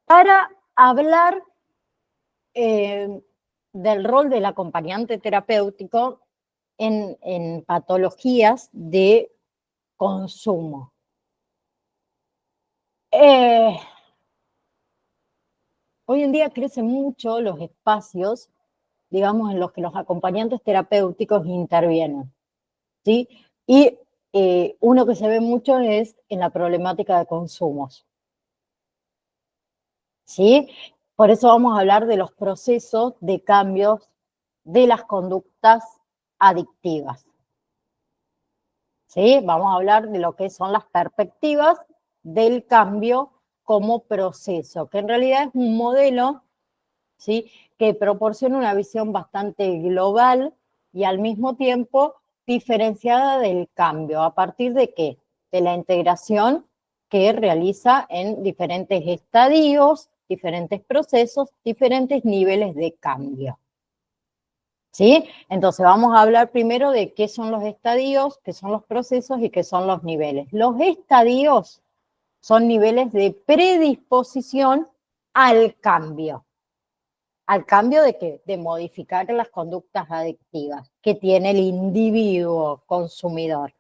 Para hablar del rol del acompañante terapéutico en patologías de consumo. Hoy en día crecen mucho los espacios, digamos, en los que los acompañantes terapéuticos intervienen, ¿sí? Y uno que se ve mucho es en la problemática de consumos, ¿sí? Por eso vamos a hablar de los procesos de cambios de las conductas adictivas, ¿sí? Vamos a hablar de lo que son las perspectivas del cambio como proceso, que en realidad es un modelo, ¿sí? Que proporciona una visión bastante global y al mismo tiempo diferenciada del cambio. ¿A partir de qué? De la integración que realiza en diferentes estadios, diferentes procesos, diferentes niveles de cambio. ¿Sí? Entonces vamos a hablar primero de qué son los estadios, qué son los procesos y qué son los niveles. Los estadios son niveles de predisposición al cambio. ¿Al cambio de qué? De modificar las conductas adictivas que tiene el individuo consumidor.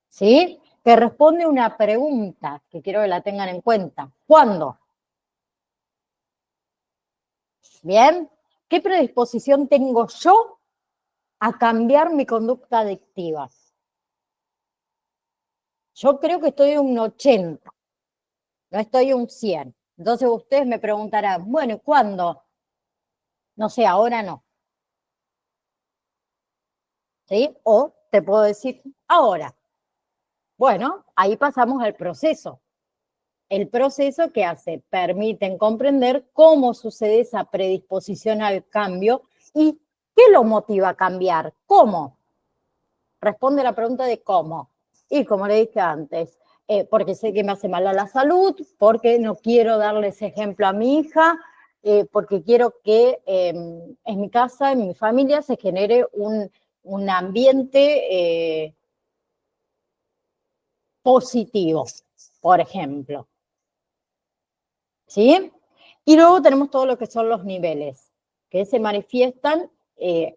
¿Sí? Que responde una pregunta que quiero que la tengan en cuenta. ¿Cuándo? ¿Bien? ¿Qué predisposición tengo yo a cambiar mi conducta adictiva? Yo creo que estoy en un 80, no estoy en un 100. Entonces ustedes me preguntarán, bueno, ¿cuándo? No sé, ahora no. ¿Sí? O te puedo decir, ahora. Bueno, ahí pasamos al proceso. El proceso que hace, permiten comprender cómo sucede esa predisposición al cambio y qué lo motiva a cambiar. ¿Cómo? Responde la pregunta de cómo. Y como le dije antes, porque sé que me hace mal a la salud, porque no quiero darle ese ejemplo a mi hija, porque quiero que en mi casa, en mi familia, se genere un ambiente positivo, por ejemplo. ¿Sí? Y luego tenemos todo lo que son los niveles, que se manifiestan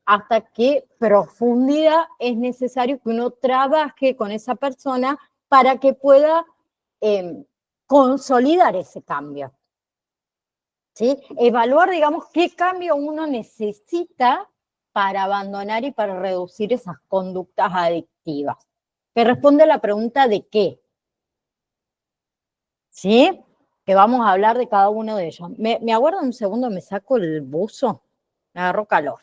hasta qué profundidad es necesario que uno trabaje con esa persona para que pueda consolidar ese cambio. ¿Sí? Evaluar, digamos, qué cambio uno necesita para abandonar y para reducir esas conductas adictivas. Que responde a la pregunta de qué. ¿Sí? Que vamos a hablar de cada uno de ellos. ¿Me aguardan un segundo? Me saco el buzo. Me agarró calor.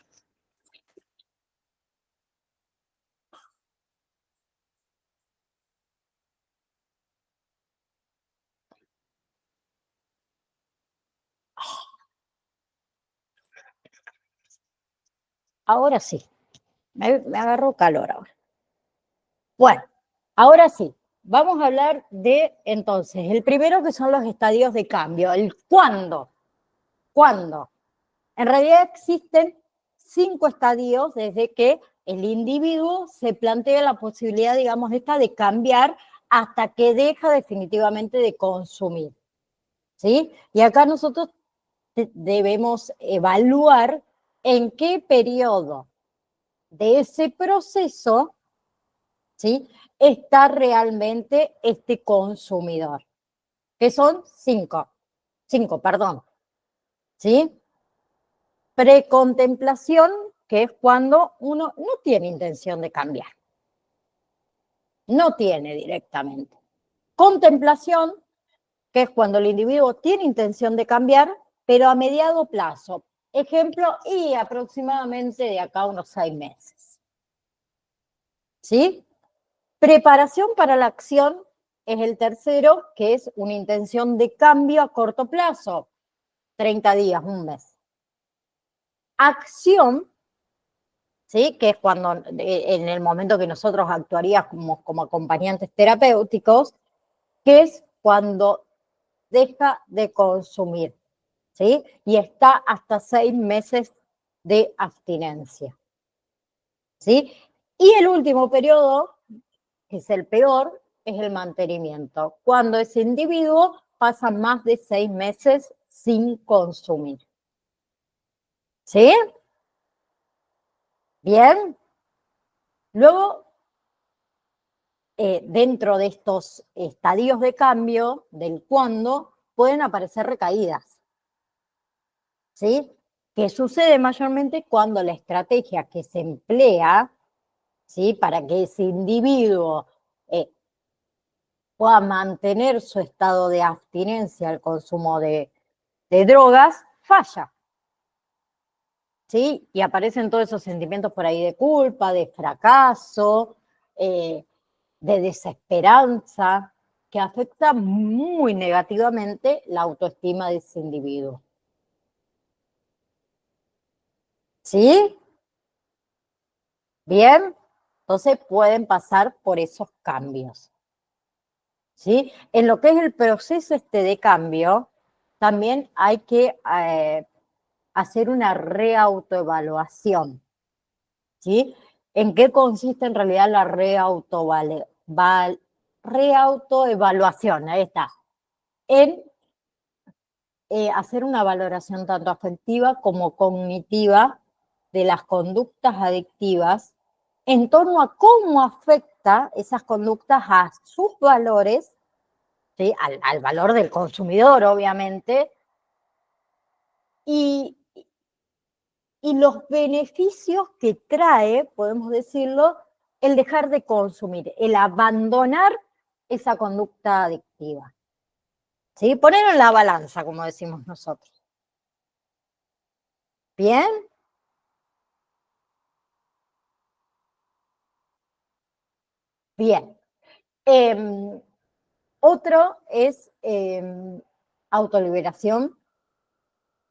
Ahora sí. Me agarró calor ahora. Bueno, ahora sí. Vamos a hablar de, entonces, el primero que son los estadios de cambio, el cuándo. ¿Cuándo? En realidad existen 5 estadios desde que el individuo se plantea la posibilidad, digamos, esta de cambiar hasta que deja definitivamente de consumir, ¿sí? Y acá nosotros debemos evaluar en qué periodo de ese proceso, ¿sí?, está realmente este consumidor, que son 5, perdón, ¿sí? Precontemplación, que es cuando uno no tiene intención de cambiar, no tiene directamente. Contemplación, que es cuando el individuo tiene intención de cambiar, pero a mediado plazo. Ejemplo, y aproximadamente de acá a unos 6 meses. ¿Sí? Preparación para la acción es el tercero, que es una intención de cambio a corto plazo, 30 días, un mes. Acción, ¿sí?, que es cuando en el momento que nosotros actuaríamos como acompañantes terapéuticos, que es cuando deja de consumir, ¿sí? Y está hasta 6 meses de abstinencia, ¿sí? Y el último periodo, que es el peor, es el mantenimiento, cuando ese individuo pasa más de 6 meses sin consumir. ¿Sí? Bien. Luego, dentro de estos estadios de cambio, del cuándo, pueden aparecer recaídas. ¿Sí? Que sucede mayormente cuando la estrategia que se emplea, ¿sí?, para que ese individuo pueda mantener su estado de abstinencia al consumo de drogas, falla. ¿Sí? Y aparecen todos esos sentimientos por ahí de culpa, de fracaso, de desesperanza, que afecta muy negativamente la autoestima de ese individuo. ¿Sí? Bien, entonces pueden pasar por esos cambios. ¿Sí? En lo que es el proceso de cambio, también hay que hacer una reautoevaluación. ¿Sí? ¿En qué consiste en realidad la reautoevaluación? Ahí está. En hacer una valoración tanto afectiva como cognitiva de las conductas adictivas en torno a cómo afecta esas conductas a sus valores, ¿sí?, al valor del consumidor, obviamente, y los beneficios que trae, podemos decirlo, el dejar de consumir, el abandonar esa conducta adictiva. ¿Sí? Ponerlo en la balanza, como decimos nosotros. ¿Bien? Bien. Otro es autoliberación,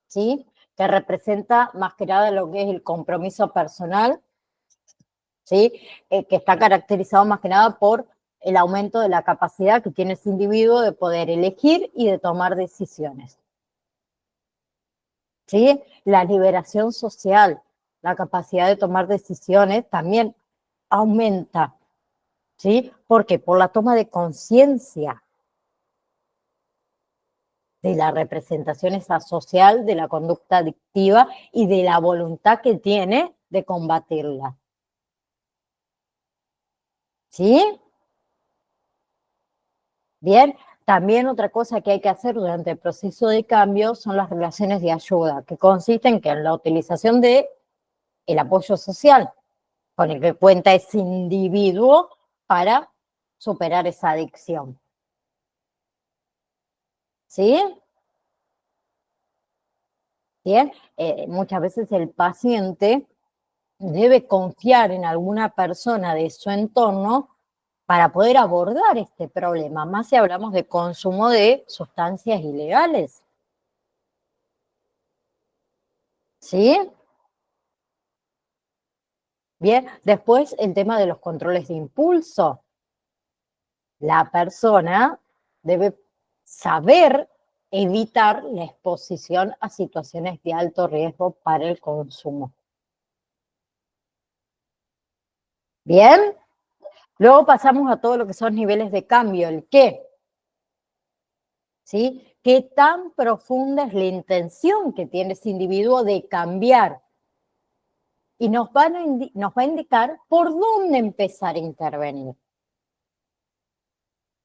¿sí?, que representa más que nada lo que es el compromiso personal, ¿sí?, que está caracterizado más que nada por el aumento de la capacidad que tiene ese individuo de poder elegir y de tomar decisiones. ¿Sí? La liberación social, la capacidad de tomar decisiones también aumenta, ¿sí? Porque por la toma de conciencia de la representación esa social de la conducta adictiva y de la voluntad que tiene de combatirla. ¿Sí? Bien, también otra cosa que hay que hacer durante el proceso de cambio son las relaciones de ayuda, que consisten en la utilización de el apoyo social con el que cuenta ese individuo para superar esa adicción. ¿Sí? Bien, muchas veces el paciente debe confiar en alguna persona de su entorno para poder abordar este problema, más si hablamos de consumo de sustancias ilegales. ¿Sí? Bien, después el tema de los controles de impulso. La persona debe saber evitar la exposición a situaciones de alto riesgo para el consumo. ¿Bien? Luego pasamos a todo lo que son niveles de cambio, el qué. ¿Sí? ¿Qué tan profunda es la intención que tiene ese individuo de cambiar? Y nos va a indicar por dónde empezar a intervenir.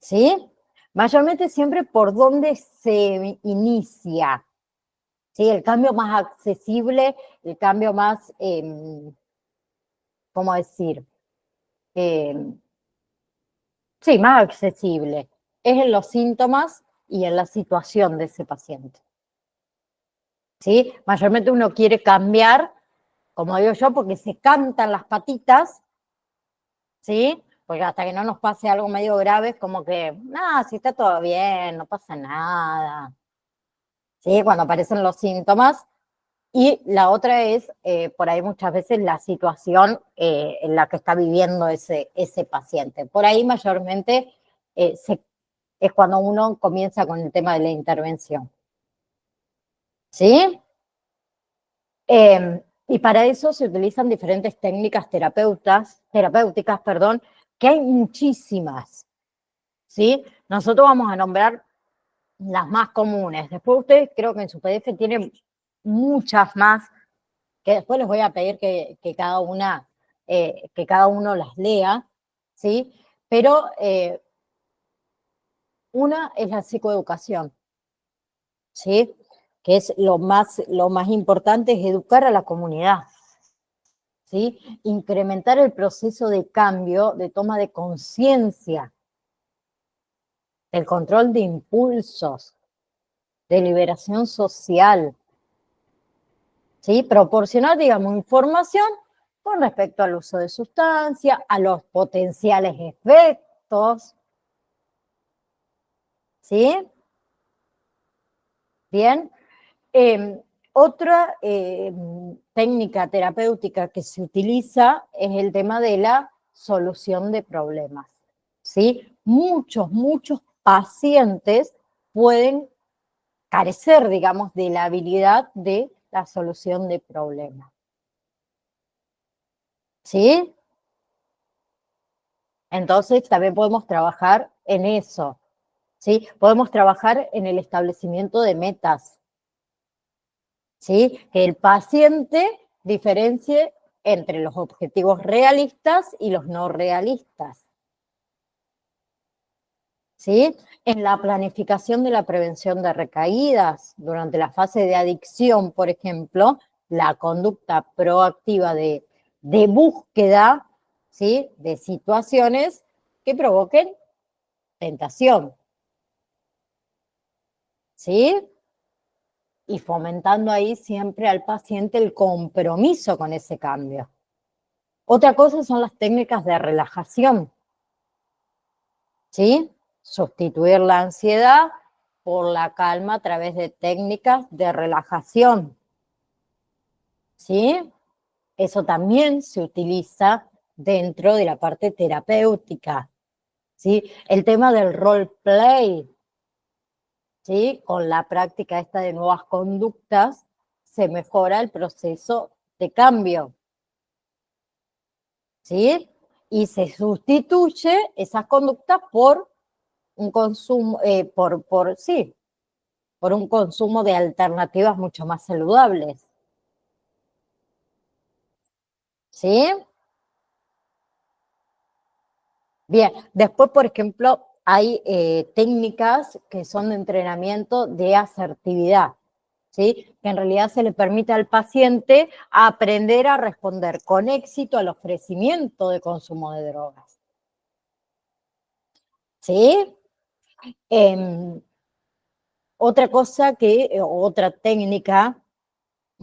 ¿Sí? Mayormente siempre por dónde se inicia. ¿Sí? El cambio más accesible, el cambio más, ¿cómo decir? Sí, más accesible. Es en los síntomas y en la situación de ese paciente. ¿Sí? Mayormente uno quiere cambiar, como digo yo, porque se cantan las patitas, ¿sí? Porque hasta que no nos pase algo medio grave, es como que, si está todo bien, no pasa nada. ¿Sí? Cuando aparecen los síntomas. Y la otra es, por ahí muchas veces, la situación en la que está viviendo ese paciente. Por ahí mayormente es cuando uno comienza con el tema de la intervención. ¿Sí? Y para eso se utilizan diferentes técnicas terapéuticas, que hay muchísimas. ¿Sí? Nosotros vamos a nombrar las más comunes. Después ustedes creo que en su PDF tienen muchas más, que después les voy a pedir que cada uno las lea, ¿sí? Pero una es la psicoeducación, ¿sí? Que es lo más importante, es educar a la comunidad, ¿sí? Incrementar el proceso de cambio, de toma de conciencia, el control de impulsos, de liberación social, ¿sí? Proporcionar, digamos, información con respecto al uso de sustancias, a los potenciales efectos, ¿sí? Bien. Otra técnica terapéutica que se utiliza es el tema de la solución de problemas, ¿sí? Muchos pacientes pueden carecer, digamos, de la habilidad de la solución de problemas, ¿sí? Entonces también podemos trabajar en eso, ¿sí? Podemos trabajar en el establecimiento de metas, ¿sí? Que el paciente diferencie entre los objetivos realistas y los no realistas, ¿sí? En la planificación de la prevención de recaídas, durante la fase de adicción, por ejemplo, la conducta proactiva de búsqueda, ¿sí? De situaciones que provoquen tentación, ¿sí? Y fomentando ahí siempre al paciente el compromiso con ese cambio. Otra cosa son las técnicas de relajación, ¿sí? Sustituir la ansiedad por la calma a través de técnicas de relajación, ¿sí? Eso también se utiliza dentro de la parte terapéutica, ¿sí? El tema del role play, ¿sí? Con la práctica esta de nuevas conductas se mejora el proceso de cambio, ¿sí? Y se sustituye esas conductas por un consumo, por un consumo de alternativas mucho más saludables, ¿sí? Bien, después, por ejemplo, hay técnicas que son de entrenamiento de asertividad, ¿sí? Que en realidad se le permite al paciente aprender a responder con éxito al ofrecimiento de consumo de drogas, ¿sí? Otra cosa otra técnica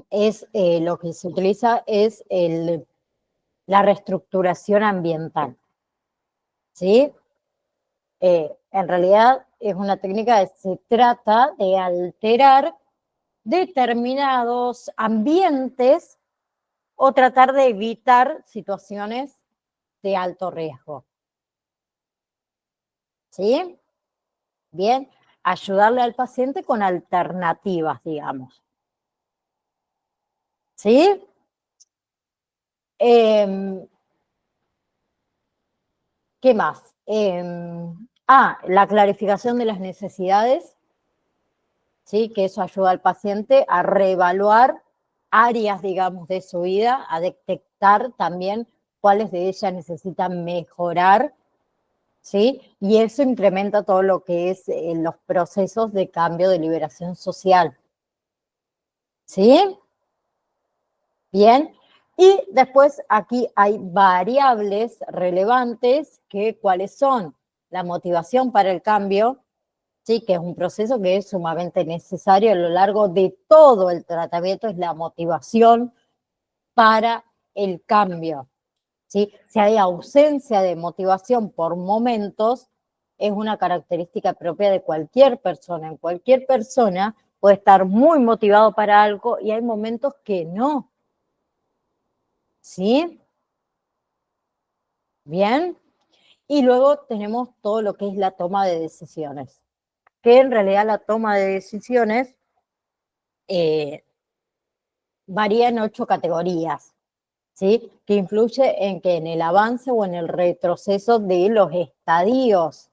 es lo que se utiliza es la reestructuración ambiental, ¿sí? En realidad es una técnica que se trata de alterar determinados ambientes o tratar de evitar situaciones de alto riesgo, ¿sí? Bien, ayudarle al paciente con alternativas, digamos. ¿Sí? ¿Qué más? La clarificación de las necesidades, ¿sí? Que eso ayuda al paciente a reevaluar áreas, digamos, de su vida, a detectar también cuáles de ellas necesitan mejorar, ¿sí? Y eso incrementa todo lo que es los procesos de cambio de liberación social. ¿Sí? Bien. Y después aquí hay variables relevantes que cuáles son la motivación para el cambio, ¿sí? Que es un proceso que es sumamente necesario a lo largo de todo el tratamiento, es la motivación para el cambio, ¿sí? Si hay ausencia de motivación por momentos, es una característica propia de cualquier persona. En cualquier persona puede estar muy motivado para algo y hay momentos que no, ¿sí? Bien. Y luego tenemos todo lo que es la toma de decisiones, que en realidad la toma de decisiones varía en 8 categorías, ¿sí? Que influye en que en el avance o en el retroceso de los estadios,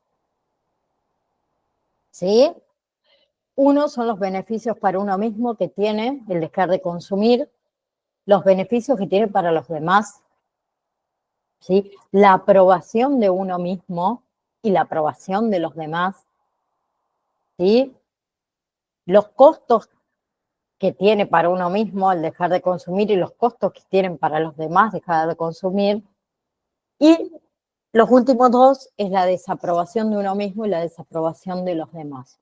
¿sí? Uno son los beneficios para uno mismo que tiene el dejar de consumir, los beneficios que tiene para los demás, ¿sí? La aprobación de uno mismo y la aprobación de los demás, ¿sí? Los costos que tiene para uno mismo el dejar de consumir y los costos que tienen para los demás dejar de consumir. Y los últimos dos es la desaprobación de uno mismo y la desaprobación de los demás.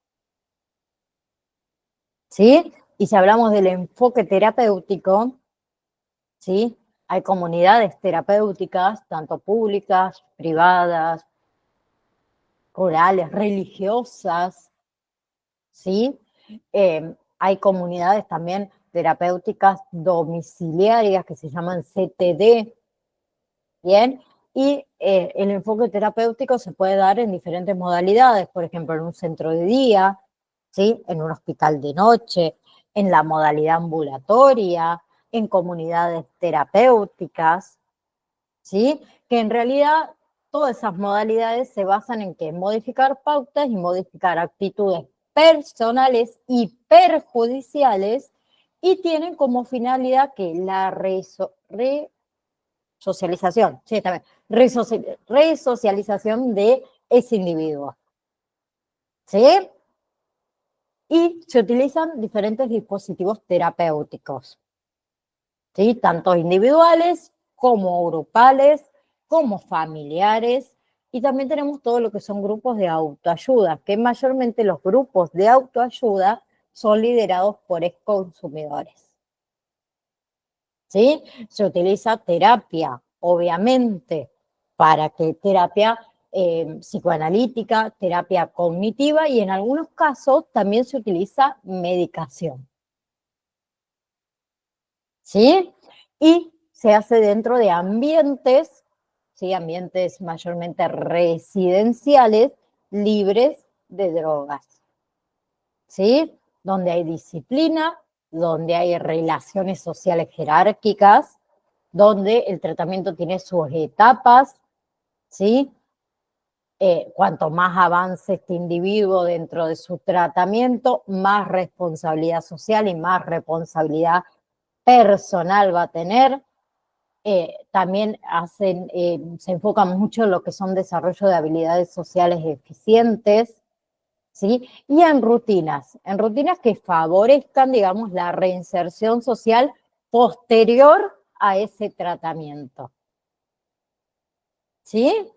¿Sí? Y si hablamos del enfoque terapéutico, ¿sí? Hay comunidades terapéuticas, tanto públicas, privadas, rurales, religiosas, ¿sí? Hay comunidades también terapéuticas domiciliarias que se llaman CTD, ¿bien? Y el enfoque terapéutico se puede dar en diferentes modalidades, por ejemplo, en un centro de día, ¿sí? En un hospital de noche, en la modalidad ambulatoria, en comunidades terapéuticas, ¿sí? Que en realidad todas esas modalidades se basan en que modificar pautas y modificar actitudes personales y perjudiciales y tienen como finalidad que la resocialización, sí, también, resocialización de ese individuo, ¿sí? Y se utilizan diferentes dispositivos terapéuticos, ¿sí? Tanto individuales como grupales, como familiares, y también tenemos todo lo que son grupos de autoayuda, que mayormente los grupos de autoayuda son liderados por exconsumidores, ¿sí? Se utiliza terapia, obviamente, para que terapia psicoanalítica, terapia cognitiva y en algunos casos también se utiliza medicación, ¿sí? Y se hace dentro de ambientes, ¿sí? Ambientes mayormente residenciales, libres de drogas, ¿sí? Donde hay disciplina, donde hay relaciones sociales jerárquicas, donde el tratamiento tiene sus etapas, ¿sí? Cuanto más avance este individuo dentro de su tratamiento, más responsabilidad social y más responsabilidad personal va a tener. También se enfocan mucho en lo que son desarrollo de habilidades sociales eficientes, ¿sí? Y en rutinas que favorezcan, digamos, la reinserción social posterior a ese tratamiento, ¿sí?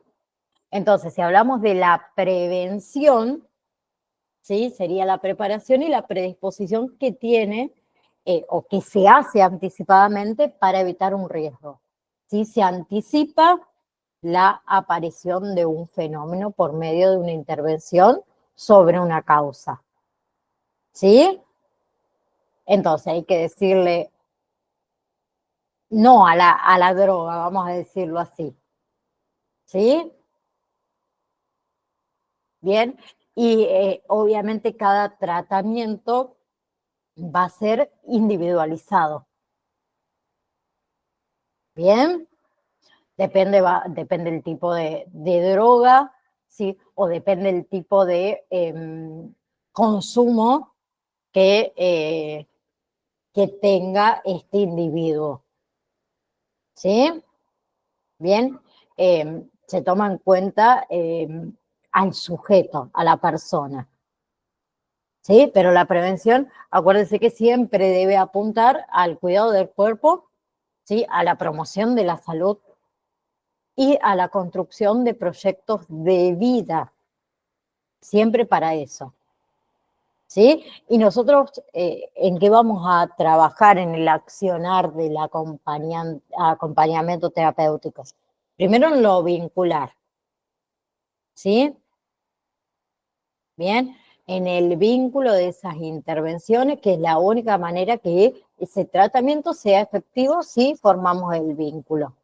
Entonces, si hablamos de la prevención, ¿sí? Sería la preparación y la predisposición que tiene o que se hace anticipadamente para evitar un riesgo, ¿sí? Se anticipa la aparición de un fenómeno por medio de una intervención sobre una causa, ¿sí? Entonces hay que decirle no a la droga, vamos a decirlo así, ¿sí? Bien, Y obviamente cada tratamiento va a ser individualizado. ¿Bien? Depende del tipo de droga, ¿sí? O depende del tipo de consumo que tenga este individuo. ¿Sí? Bien, se toma en cuenta al sujeto, a la persona. ¿Sí? Pero la prevención, acuérdense que siempre debe apuntar al cuidado del cuerpo, ¿sí? A la promoción de la salud y a la construcción de proyectos de vida, siempre para eso. ¿Sí? Y nosotros, ¿en qué vamos a trabajar en el accionar del acompañamiento terapéutico? Primero en lo vincular, ¿sí? Bien, en el vínculo de esas intervenciones, que es la única manera que ese tratamiento sea efectivo si formamos el vínculo,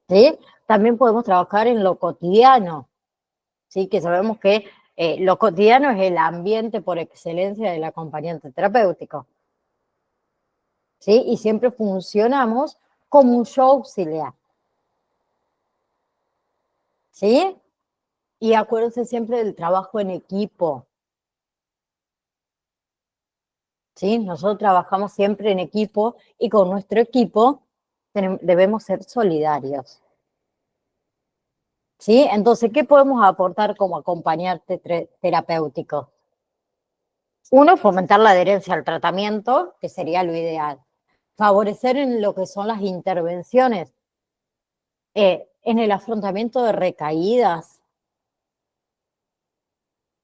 ¿sí? También podemos trabajar en lo cotidiano, ¿sí? Que sabemos que lo cotidiano es el ambiente por excelencia del acompañante terapéutico, ¿sí? Y siempre funcionamos como un show auxiliar, ¿sí? Y acuérdense siempre del trabajo en equipo, ¿sí? Nosotros trabajamos siempre en equipo y con nuestro equipo debemos ser solidarios, ¿sí? Entonces, ¿qué podemos aportar como acompañante terapéutico? Uno, fomentar la adherencia al tratamiento, que sería lo ideal. Favorecer en lo que son las intervenciones, en el afrontamiento de recaídas,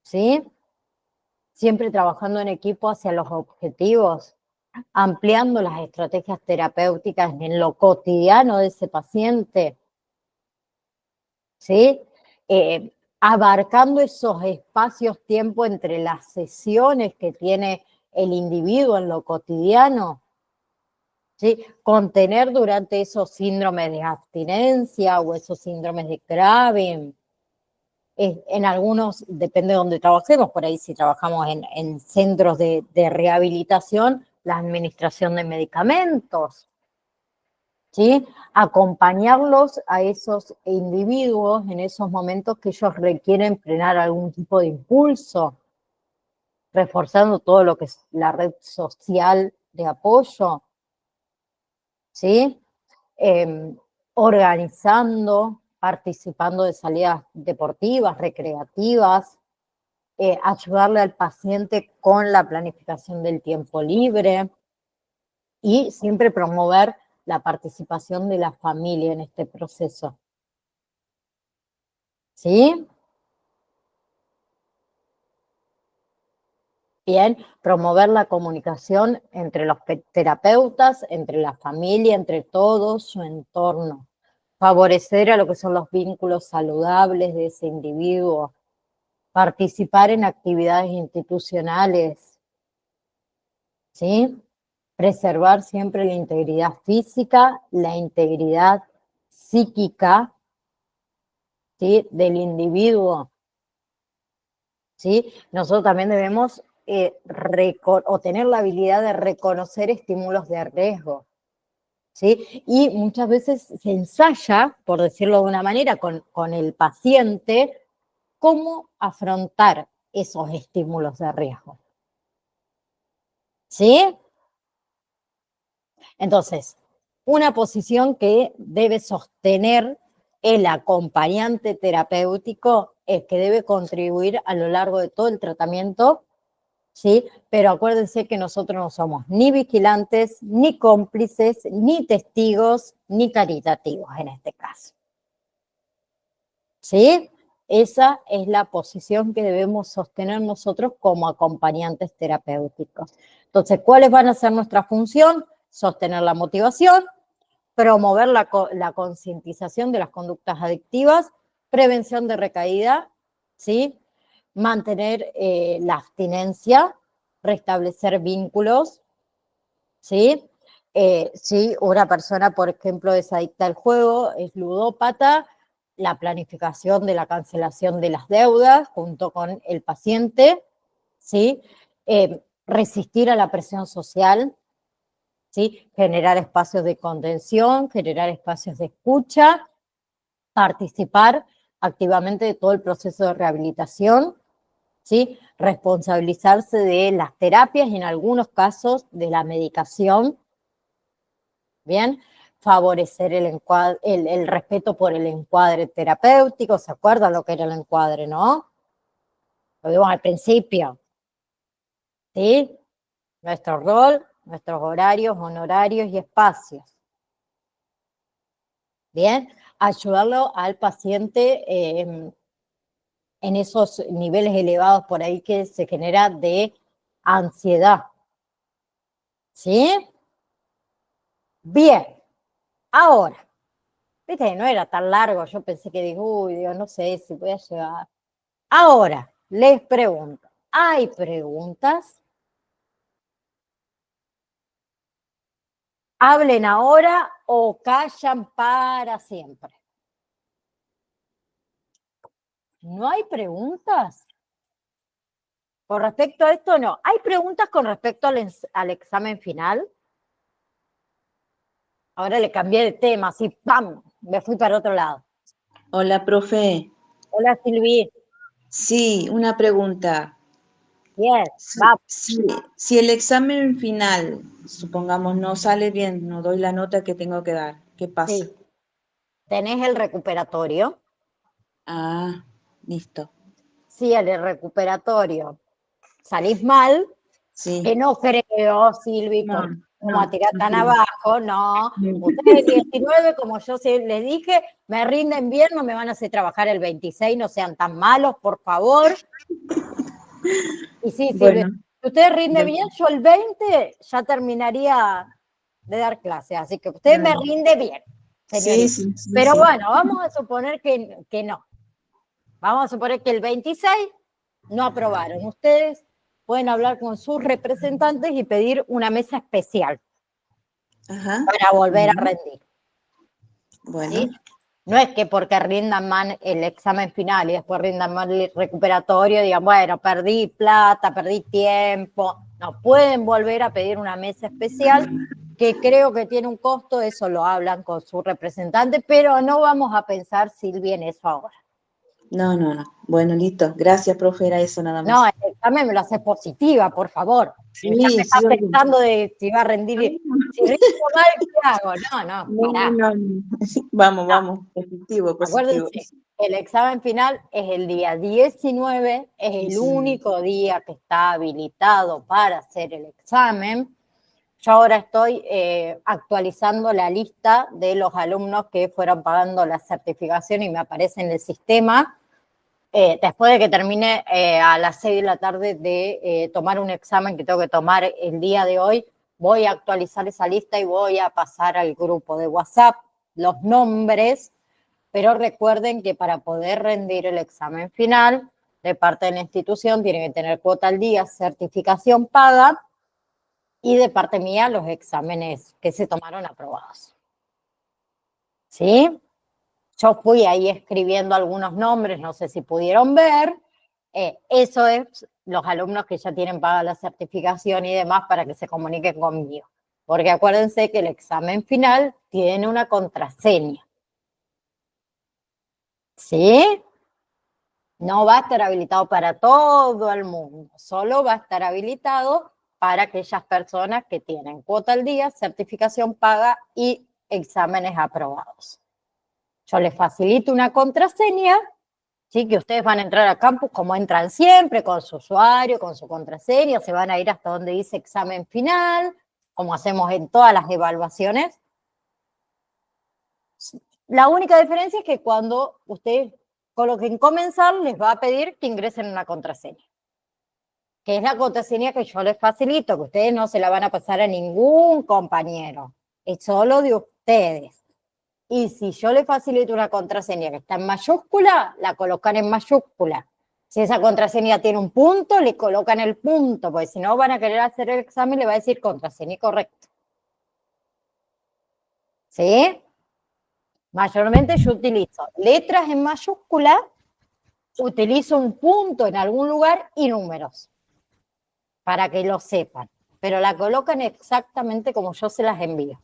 ¿sí? Siempre trabajando en equipo hacia los objetivos, ampliando las estrategias terapéuticas en lo cotidiano de ese paciente, ¿sí? Abarcando esos espacios-tiempo entre las sesiones que tiene el individuo en lo cotidiano, ¿sí? Contener durante esos síndromes de abstinencia o esos síndromes de Craven. En algunos, depende de donde trabajemos, por ahí si trabajamos en centros de rehabilitación, la administración de medicamentos, ¿sí? Acompañarlos a esos individuos en esos momentos que ellos requieren frenar algún tipo de impulso, reforzando todo lo que es la red social de apoyo, ¿sí? Organizando, participando de salidas deportivas, recreativas, ayudarle al paciente con la planificación del tiempo libre y siempre promover la participación de la familia en este proceso. ¿Sí? Bien, promover la comunicación entre los terapeutas, entre la familia, entre todo su entorno. Favorecer a lo que son los vínculos saludables de ese individuo. Participar en actividades institucionales, ¿sí? Preservar siempre la integridad física, la integridad psíquica, ¿sí? Del individuo, ¿sí? Nosotros también debemos tener la habilidad de reconocer estímulos de riesgo, ¿sí? Y muchas veces se ensaya, por decirlo de una manera, con el paciente, cómo afrontar esos estímulos de riesgo, ¿sí? Entonces, una posición que debe sostener el acompañante terapéutico es que debe contribuir a lo largo de todo el tratamiento, ¿sí? Pero acuérdense que nosotros no somos ni vigilantes, ni cómplices, ni testigos, ni caritativos en este caso, ¿sí? Esa es la posición que debemos sostener nosotros como acompañantes terapéuticos. Entonces, ¿cuáles van a ser nuestra función? Sostener la motivación, promover la concientización de las conductas adictivas, prevención de recaída, ¿sí? Mantener la abstinencia, restablecer vínculos, ¿sí? Si una persona, por ejemplo, es adicta al juego, es ludópata, la planificación de la cancelación de las deudas junto con el paciente, ¿sí? Resistir a la presión social, ¿sí? Generar espacios de contención, generar espacios de escucha, participar activamente de todo el proceso de rehabilitación, ¿sí? Responsabilizarse de las terapias y en algunos casos de la medicación, ¿bien? Favorecer el respeto por el encuadre terapéutico, ¿se acuerdan lo que era el encuadre, no? Lo vimos al principio, ¿sí? Nuestro rol, nuestros horarios, honorarios y espacios. Bien, ayudarlo al paciente en esos niveles elevados por ahí que se genera de ansiedad. ¿Sí? Bien, ahora, viste, no era tan largo, yo pensé que digo, uy, Dios, no sé si voy a llegar. Ahora, les pregunto, ¿hay preguntas? Hablen ahora o callan para siempre. ¿No hay preguntas? Con respecto a esto, no. ¿Hay preguntas con respecto al examen final? Ahora le cambié de tema, así, ¡pam! Me fui para otro lado. Hola, profe. Hola, Silvi. Sí, una pregunta. Bien, Si, va. si el examen final, supongamos, no sale bien, no doy la nota que tengo que dar, ¿qué pasa? Sí. ¿Tenés el recuperatorio? Ah, listo. Sí, el recuperatorio. ¿Salís mal? Sí. Que no creo, Silvi, No, porque como a no, tirar no tan creo. abajo, no. No. Ustedes el 19, como yo les dije, me rinden bien, no me van a hacer trabajar el 26, no sean tan malos, por favor. Y sí, Silvi, Bueno, si ustedes rinden bien, gracias. yo el 20 ya terminaría de dar clase, así que usted me Dale. rinde bien, Sí, señorita. sí, sí, Pero sí. bueno, vamos a suponer que no. Vamos a suponer que el 26 no aprobaron. Ustedes pueden hablar con sus representantes y pedir una mesa especial Ajá. para volver a Bueno, rendir. bueno. ¿Sí? No es que porque rindan mal el examen final y después rindan mal el recuperatorio, digan, bueno, perdí plata, perdí tiempo. No, pueden volver a pedir una mesa especial que creo que tiene un costo, eso lo hablan con su representante, pero no vamos a pensar, Silvia, en eso ahora. No, no, no. Bueno, listo. Gracias, profe. Era eso nada No, más. el examen me lo hace positiva, por favor. Ya me Sí, está sí, obvio. pensando de si va a rendir, si rindo mal, ¿qué hago? No, no, No, pará. no, no. Vamos, No, vamos. Positivo, positivo. acuérdense, el examen final es el día 19, es el 19. único día que está habilitado para hacer el examen. Yo ahora estoy actualizando la lista de los alumnos que fueron pagando la certificación y me aparece en el sistema. Después de que termine a las 6 de la tarde de tomar un examen que tengo que tomar el día de hoy, voy a actualizar esa lista y voy a pasar al grupo de WhatsApp los nombres, pero recuerden que para poder rendir el examen final de parte de la institución tienen que tener cuota al día, certificación paga y de parte mía los exámenes que se tomaron aprobados. ¿Sí? Yo fui ahí escribiendo algunos nombres, no sé si pudieron ver. Eso es los alumnos que ya tienen pagada la certificación y demás para que se comuniquen conmigo. Porque acuérdense que el examen final tiene una contraseña. ¿Sí? No va a estar habilitado para todo el mundo, solo va a estar habilitado para aquellas personas que tienen cuota al día, certificación paga y exámenes aprobados. Yo les facilito una contraseña, ¿sí? Que ustedes van a entrar a campus como entran siempre, con su usuario, con su contraseña, se van a ir hasta donde dice examen final, como hacemos en todas las evaluaciones. La única diferencia es que cuando ustedes coloquen comenzar, les va a pedir que ingresen una contraseña, que es la contraseña que yo les facilito, que ustedes no se la van a pasar a ningún compañero, es solo de ustedes. Y si yo le facilito una contraseña que está en mayúscula, la colocan en mayúscula. Si esa contraseña tiene un punto, le colocan el punto, porque si no van a querer hacer el examen, le va a decir contraseña correcta. ¿Sí? Mayormente yo utilizo letras en mayúscula, utilizo un punto en algún lugar y números, para que lo sepan, pero la colocan exactamente como yo se las envío.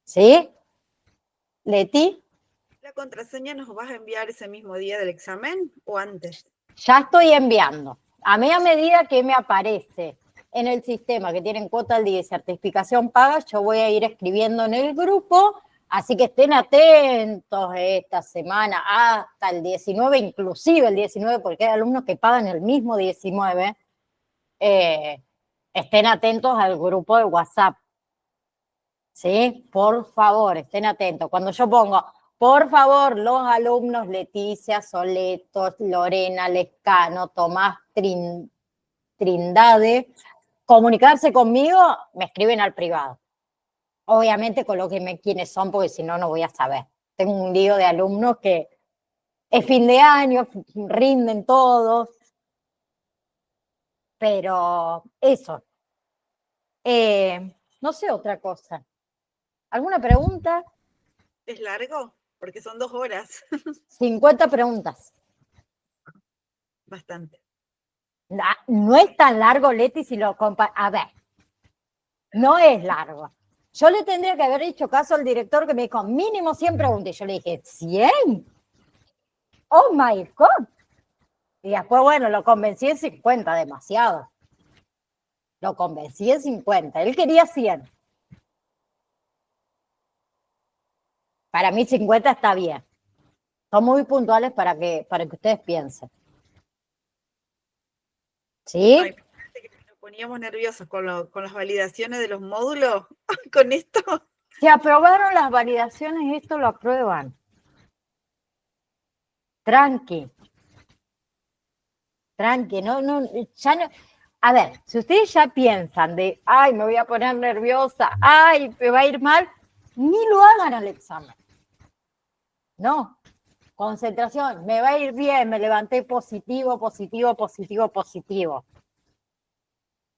¿Sí? Leti, ¿La contraseña nos vas a enviar ese mismo día del examen o antes? ya estoy enviando. A medida que me aparece en el sistema que tienen cuota al día y certificación paga, yo voy a ir escribiendo en el grupo, así que estén atentos esta semana hasta el 19, inclusive el 19, porque hay alumnos que pagan el mismo 19, estén atentos al grupo de WhatsApp. ¿Sí? Por favor, estén atentos. Cuando yo pongo, por favor, los alumnos Leticia, Soleto, Lorena, Lescano, Tomás Trindade, comunicarse conmigo, me escriben al privado. Obviamente colóquenme quiénes son, porque si no, no voy a saber. Tengo un lío de alumnos que es fin de año, rinden todos, pero eso. No sé otra cosa. ¿Alguna pregunta? ¿Es largo? Porque son 2 horas. 50 preguntas. Bastante. No es tan largo, Leti, si lo compara. A ver, no es largo. Yo le tendría que haber hecho caso al director que me dijo, mínimo 100 preguntas. Y yo le dije, ¿100? Oh my God. Y después, bueno, lo convencí en 50, demasiado. Lo convencí en 50. Él quería 100. Para mí 50 está bien. Son muy puntuales para que ustedes piensen. ¿Sí? Ay, fíjate que nos poníamos nerviosos con las validaciones de los módulos. Con esto. Si aprobaron las validaciones, esto lo aprueban. Tranqui. Tranqui, ya no. A ver, si ustedes ya piensan de, ay, me voy a poner nerviosa, ay, me va a ir mal, ni lo hagan al examen. No, concentración, me va a ir bien, me levanté positivo, positivo, positivo, positivo.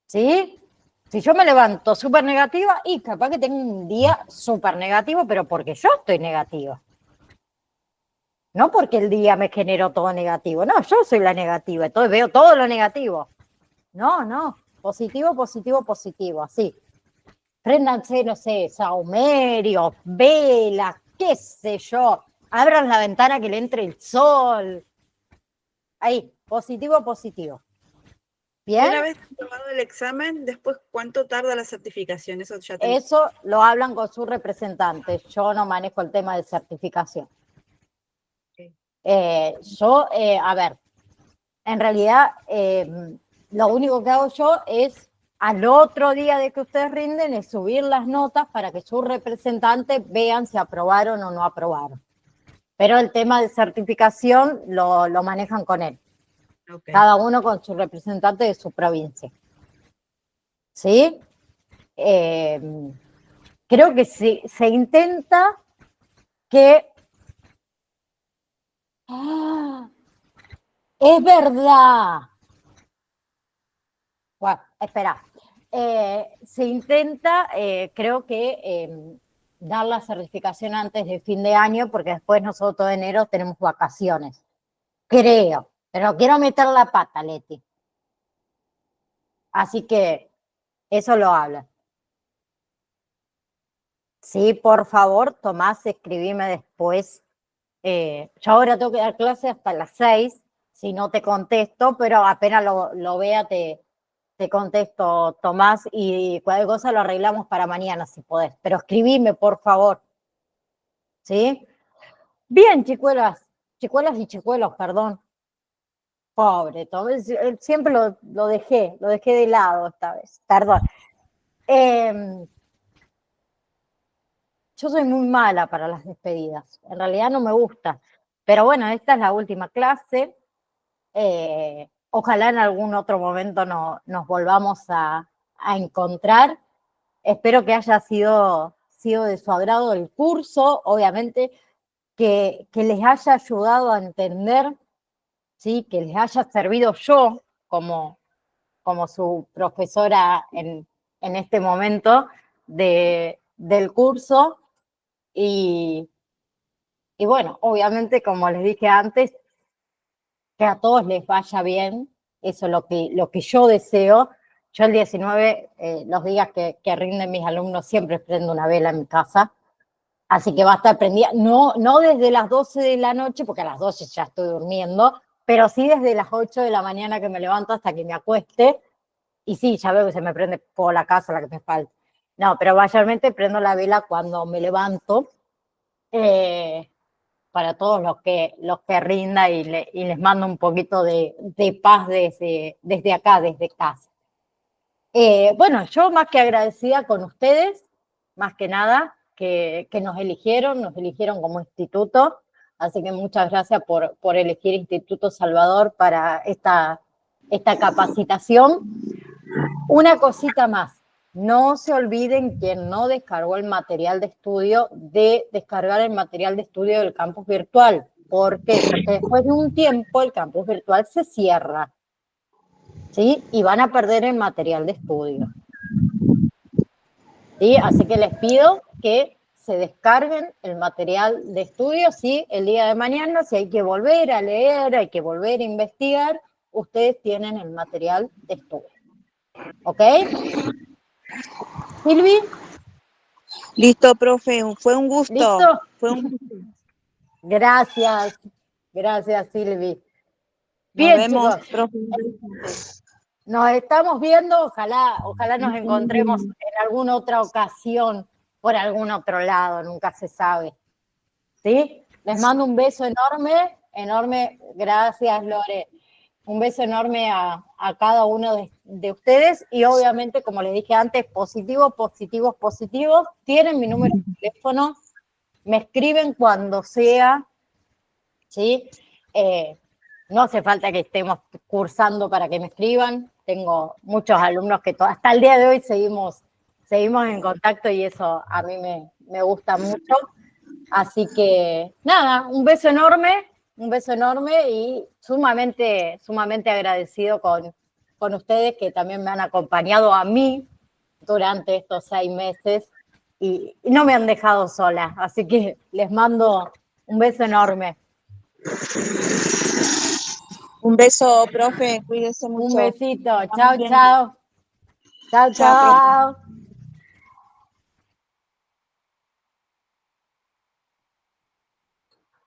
¿Sí? Si yo me levanto súper negativa, y capaz que tengo un día súper negativo, pero porque yo estoy negativa. No porque el día me generó todo negativo, no, yo soy la negativa, entonces veo todo lo negativo. No, positivo, positivo, positivo, así. Préndanse, no sé, saumerios, velas, qué sé yo. Abran la ventana que le entre el sol. Ahí, positivo, positivo. Y una ¿Bien? vez aprobado el examen, después, ¿cuánto tarda la certificación? Eso ya te... Eso lo hablan con su representante. Yo no manejo el tema de certificación. Okay. A ver, en realidad, lo único que hago yo es, al otro día de que ustedes rinden, es subir las notas para que sus representantes vean si aprobaron o no aprobaron. Pero el tema de certificación lo manejan con él. Okay. Cada uno con su representante de su provincia. ¿Sí? Creo que se intenta que... ¡Ah! Es verdad. Bueno, espera. Se intenta, creo que, dar la certificación antes de fin de año, porque después nosotros de enero tenemos vacaciones. Creo, pero quiero meter la pata, Leti. Así que eso lo habla. Sí, por favor, Tomás, escribime después. Yo ahora tengo que dar clase hasta las 6, si no te contesto, pero apenas lo vea te contesto, Tomás, y cualquier cosa lo arreglamos para mañana, si podés. Pero escribime, por favor. ¿Sí? Bien, chicuelas y chicuelos, perdón. Pobre, Tomás, siempre lo dejé de lado esta vez, perdón. Yo soy muy mala para las despedidas, en realidad no me gusta, pero bueno, esta es la última clase. Ojalá en algún otro momento nos volvamos a encontrar. Espero que haya sido de su agrado el curso, obviamente, que les haya ayudado a entender, ¿sí? Que les haya servido yo como su profesora en este momento del curso. Y Y bueno, obviamente, como les dije antes, que a todos les vaya bien, eso es lo que yo deseo. Yo el 19, los días que rinden mis alumnos, siempre prendo una vela en mi casa, así que va a estar prendida, no desde las 12 de la noche, porque a las 12 ya estoy durmiendo, pero sí desde las 8 de la mañana que me levanto hasta que me acueste, y sí, ya veo que se me prende por la casa, la que me falta. No, pero mayormente prendo la vela cuando me levanto, para todos los que rinda y les mando un poquito de paz desde acá, desde casa. Bueno, yo más que agradecida con ustedes, más que nada, que nos eligieron como instituto, así que muchas gracias por elegir Instituto Salvador para esta capacitación. Una cosita más, no se olviden, quien no descargó el material de estudio, de descargar el material de estudio del campus virtual. ¿Por qué? Porque después de un tiempo el campus virtual se cierra, ¿sí? Y van a perder el material de estudio, ¿sí? Así que les pido que se descarguen el material de estudio, ¿sí? El día de mañana, si hay que volver a leer, hay que volver a investigar, ustedes tienen el material de estudio. ¿Ok? ¿Silvi? Listo, profe, fue un gusto. ¿Listo? Fue un gusto. Gracias, Silvi. Nos Bien, vemos, chicos, profe. nos estamos viendo, ojalá nos encontremos en alguna otra ocasión, por algún otro lado, nunca se sabe. ¿Sí? Les mando un beso enorme, enorme, gracias, Lore. Un beso enorme a cada uno de ustedes y obviamente, como les dije antes, positivos. Tienen mi número de teléfono, me escriben cuando sea, ¿sí? No hace falta que estemos cursando para que me escriban. Tengo muchos alumnos que hasta el día de hoy seguimos en contacto y eso a mí me gusta mucho. Así que nada, un beso enorme y sumamente agradecido con ustedes que también me han acompañado a mí durante estos 6 meses y no me han dejado sola. Así que les mando un beso enorme. Un beso, profe, cuídese mucho. Un besito, chao, chao. Chao, Chao, profe. chao.